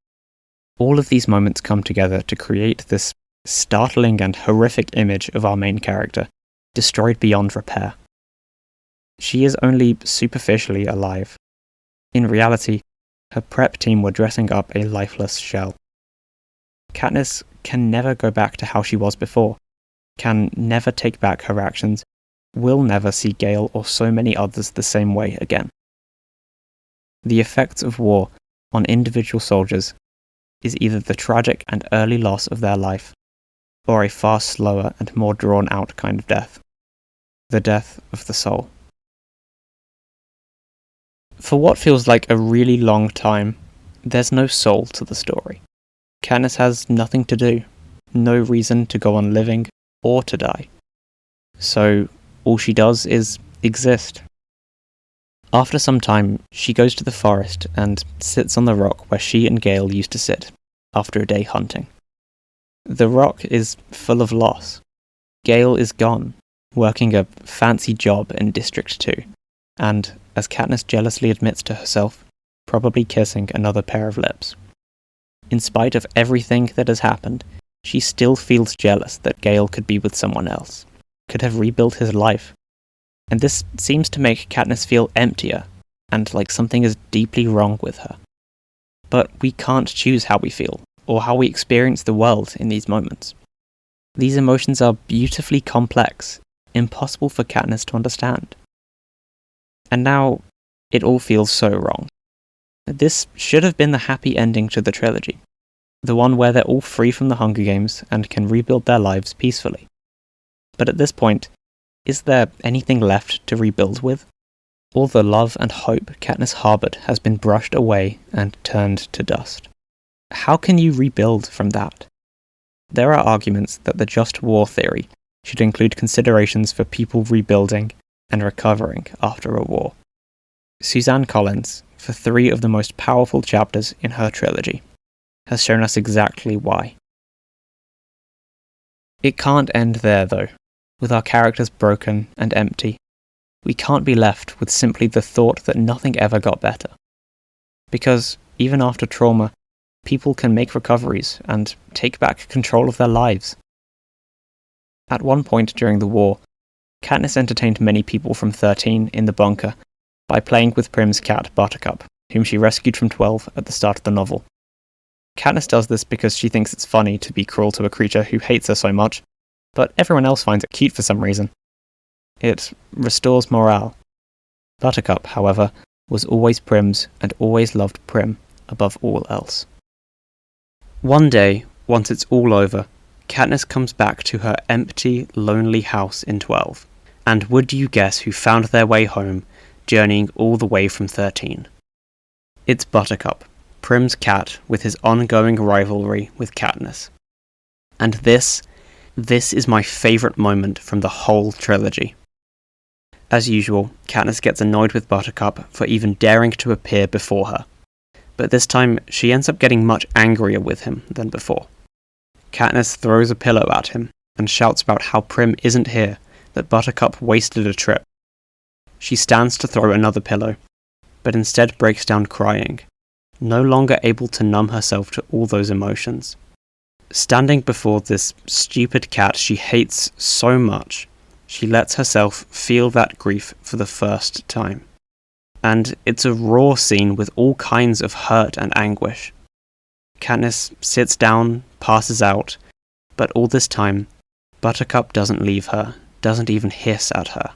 All of these moments come together to create this startling and horrific image of our main character, destroyed beyond repair. She is only superficially alive. In reality, her prep team were dressing up a lifeless shell. Katniss can never go back to how she was before, can never take back her actions, will never see Gale or so many others the same way again. The effects of war on individual soldiers is either the tragic and early loss of their life, or a far slower and more drawn-out kind of death. The death of the soul. For what feels like a really long time, there's no soul to the story. Katniss has nothing to do, no reason to go on living or to die. So all she does is exist. After some time, she goes to the forest and sits on the rock where she and Gale used to sit after a day hunting. The rock is full of loss. Gale is gone, working a fancy job in District 2, and, as Katniss jealously admits to herself, probably kissing another pair of lips. In spite of everything that has happened, she still feels jealous that Gale could be with someone else, could have rebuilt his life. And this seems to make Katniss feel emptier, and like something is deeply wrong with her. But we can't choose how we feel, or how we experience the world in these moments. These emotions are beautifully complex, impossible for Katniss to understand. And now, it all feels so wrong. This should have been the happy ending to the trilogy, the one where they're all free from the Hunger Games and can rebuild their lives peacefully. But at this point, is there anything left to rebuild with? All the love and hope Katniss harbored has been brushed away and turned to dust. How can you rebuild from that? There are arguments that the just war theory should include considerations for people rebuilding and recovering after a war. Suzanne Collins, for 3 of the most powerful chapters in her trilogy, has shown us exactly why. It can't end there, though. With our characters broken and empty, we can't be left with simply the thought that nothing ever got better. Because, even after trauma, people can make recoveries and take back control of their lives. At one point during the war, Katniss entertained many people from 13 in the bunker by playing with Prim's cat Buttercup, whom she rescued from 12 at the start of the novel. Katniss does this because she thinks it's funny to be cruel to a creature who hates her so much, but everyone else finds it cute for some reason. It restores morale. Buttercup, however, was always Prim's and always loved Prim above all else. One day, once it's all over, Katniss comes back to her empty, lonely house in 12, and would you guess who found their way home, journeying all the way from 13? It's Buttercup, Prim's cat, with his ongoing rivalry with Katniss. And this is my favourite moment from the whole trilogy. As usual, Katniss gets annoyed with Buttercup for even daring to appear before her, but this time she ends up getting much angrier with him than before. Katniss throws a pillow at him and shouts about how Prim isn't here, that Buttercup wasted a trip. She stands to throw another pillow, but instead breaks down crying, no longer able to numb herself to all those emotions. Standing before this stupid cat she hates so much, she lets herself feel that grief for the first time. And it's a raw scene with all kinds of hurt and anguish. Katniss sits down, passes out, but all this time, Buttercup doesn't leave her, doesn't even hiss at her.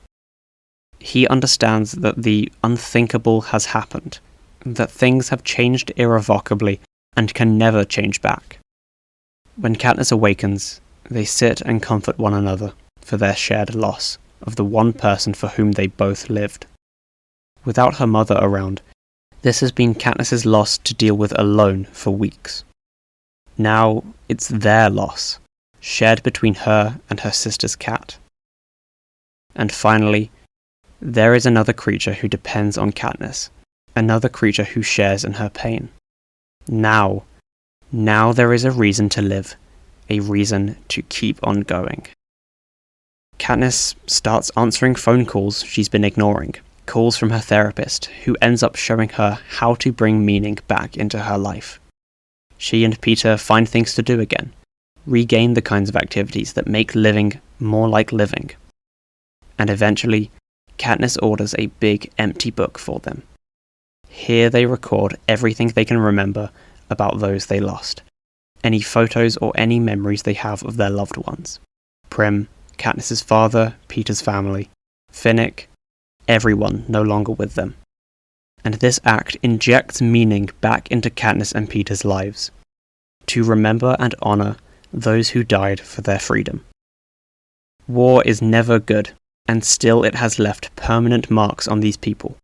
He understands that the unthinkable has happened, that things have changed irrevocably and can never change back. When Katniss awakens, they sit and comfort one another for their shared loss of the one person for whom they both lived. Without her mother around, this has been Katniss's loss to deal with alone for weeks. Now it's their loss, shared between her and her sister's cat. And finally, there is another creature who depends on Katniss, another creature who shares in her pain. Now there is a reason to live, a reason to keep on going. Katniss starts answering phone calls she's been ignoring, calls from her therapist, who ends up showing her how to bring meaning back into her life. She and Peter find things to do again, regain the kinds of activities that make living more like living. And eventually, Katniss orders a big empty book for them. Here they record everything they can remember about those they lost, any photos or any memories they have of their loved ones. Prim, Katniss's father, Peter's family, Finnick, everyone no longer with them. And this act injects meaning back into Katniss and Peter's lives, to remember and honour those who died for their freedom. War is never good, and still it has left permanent marks on these people,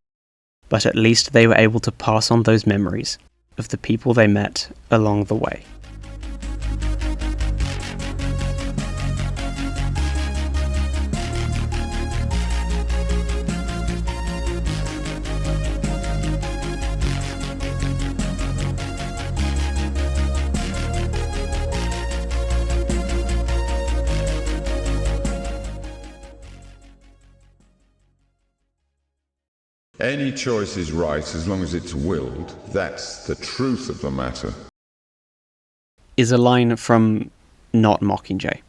but at least they were able to pass on those memories of the people they met along the way. Any choice is right as long as it's willed. That's the truth of the matter. Is a line from not Mockingjay.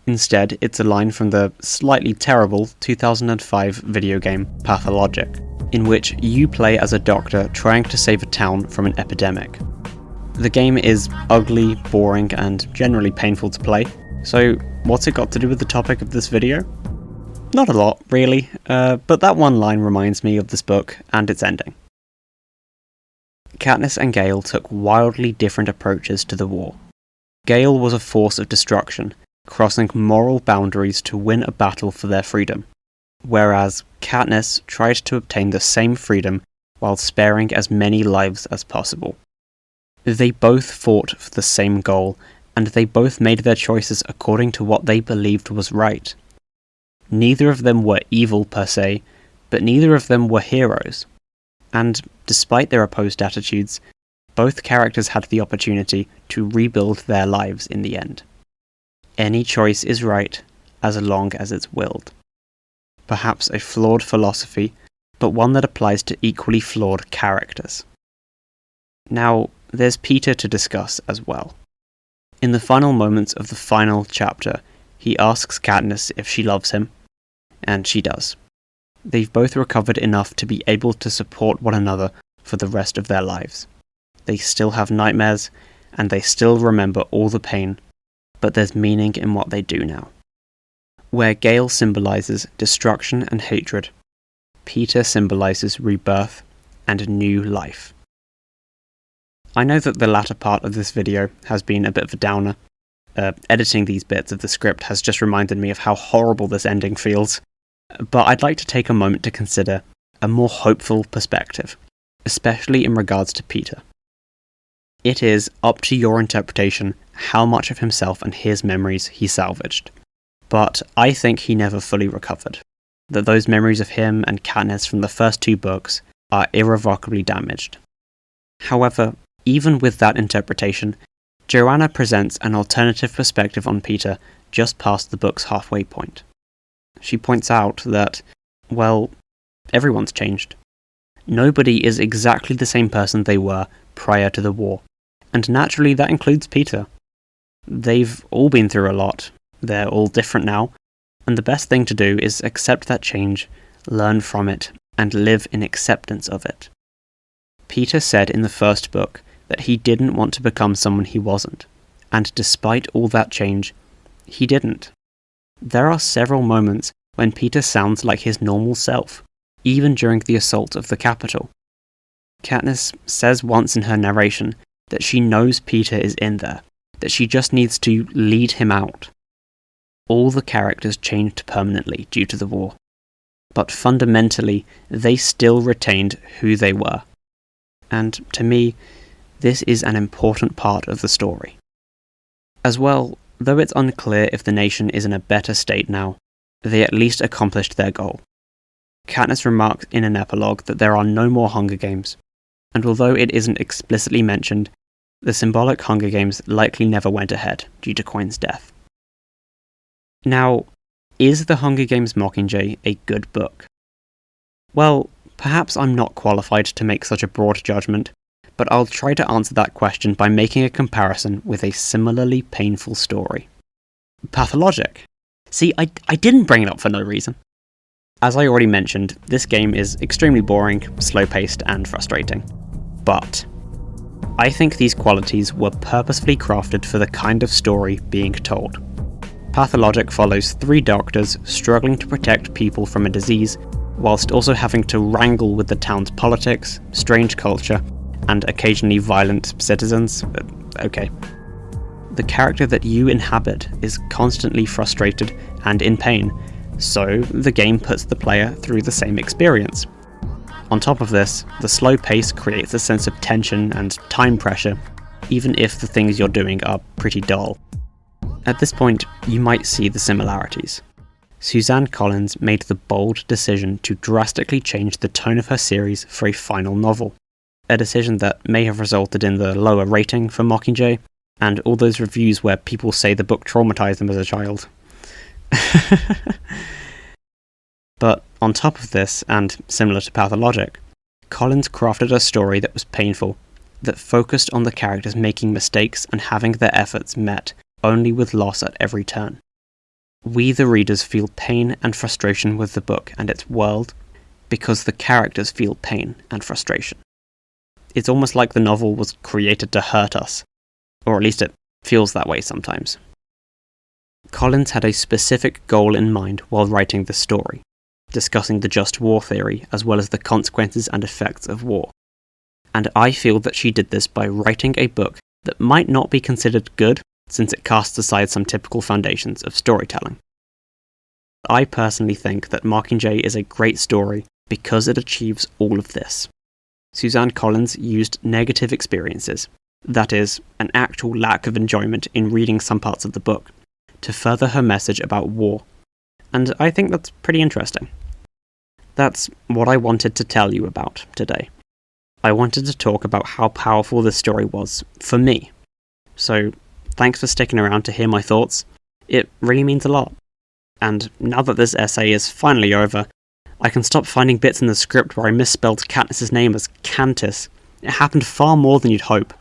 Instead, it's a line from the slightly terrible 2005 video game Pathologic, in which you play as a doctor trying to save a town from an epidemic. The game is ugly, boring, and generally painful to play, so what's it got to do with the topic of this video? Not a lot, really, but that one line reminds me of this book and its ending. Katniss and Gale took wildly different approaches to the war. Gale was a force of destruction, crossing moral boundaries to win a battle for their freedom, whereas Katniss tried to obtain the same freedom while sparing as many lives as possible. They both fought for the same goal, and they both made their choices according to what they believed was right. Neither of them were evil per se, but neither of them were heroes. And despite their opposed attitudes, both characters had the opportunity to rebuild their lives in the end. Any choice is right, as long as it's willed. Perhaps a flawed philosophy, but one that applies to equally flawed characters. Now, there's Peter to discuss as well. In the final moments of the final chapter, he asks Katniss if she loves him, and she does. They've both recovered enough to be able to support one another for the rest of their lives. They still have nightmares, and they still remember all the pain, but there's meaning in what they do now. Where Gale symbolizes destruction and hatred, Peter symbolizes rebirth and new life. I know that the latter part of this video has been a bit of a downer. Editing these bits of the script has just reminded me of how horrible this ending feels, but I'd like to take a moment to consider a more hopeful perspective, especially in regards to Peter. It is up to your interpretation how much of himself and his memories he salvaged, but I think he never fully recovered, that those memories of him and Katniss from the first 2 books are irrevocably damaged. However, even with that interpretation, Joanna presents an alternative perspective on Peter just past the book's halfway point. She points out that, well, everyone's changed. Nobody is exactly the same person they were prior to the war, and naturally that includes Peter. They've all been through a lot, they're all different now, and the best thing to do is accept that change, learn from it, and live in acceptance of it. Peter said in the first book that he didn't want to become someone he wasn't, and despite all that change, he didn't. There are several moments when Peter sounds like his normal self, even during the assault of the Capitol. Katniss says once in her narration that she knows Peter is in there, that she just needs to lead him out. All the characters changed permanently due to the war, but fundamentally they still retained who they were. And to me, this is an important part of the story. As well, though it's unclear if the nation is in a better state now, they at least accomplished their goal. Katniss remarks in an epilogue that there are no more Hunger Games, and although it isn't explicitly mentioned, the symbolic Hunger Games likely never went ahead due to Quine's death. Now, is the Hunger Games Mockingjay a good book? Well, perhaps I'm not qualified to make such a broad judgment, but I'll try to answer that question by making a comparison with a similarly painful story. Pathologic. See, I didn't bring it up for no reason. As I already mentioned, this game is extremely boring, slow-paced, and frustrating. But I think these qualities were purposefully crafted for the kind of story being told. Pathologic follows 3 doctors struggling to protect people from a disease, whilst also having to wrangle with the town's politics, strange culture, and occasionally violent citizens. Okay. The character that you inhabit is constantly frustrated and in pain, so the game puts the player through the same experience. On top of this, the slow pace creates a sense of tension and time pressure, even if the things you're doing are pretty dull. At this point, you might see the similarities. Suzanne Collins made the bold decision to drastically change the tone of her series for a final novel, a decision that may have resulted in the lower rating for Mockingjay, and all those reviews where people say the book traumatized them as a child. But on top of this, and similar to Pathologic, Collins crafted a story that was painful, that focused on the characters making mistakes and having their efforts met only with loss at every turn. We, the readers, feel pain and frustration with the book and its world because the characters feel pain and frustration. It's almost like the novel was created to hurt us, or at least it feels that way sometimes. Collins had a specific goal in mind while writing this story, discussing the just war theory as well as the consequences and effects of war. And I feel that she did this by writing a book that might not be considered good, since it casts aside some typical foundations of storytelling. I personally think that Mockingjay is a great story because it achieves all of this. Suzanne Collins used negative experiences, that is, an actual lack of enjoyment in reading some parts of the book, to further her message about war, and I think that's pretty interesting. That's what I wanted to tell you about today. I wanted to talk about how powerful this story was for me. So, thanks for sticking around to hear my thoughts. It really means a lot. And now that this essay is finally over, I can stop finding bits in the script where I misspelled Katniss's name as Cantis. It happened far more than you'd hope.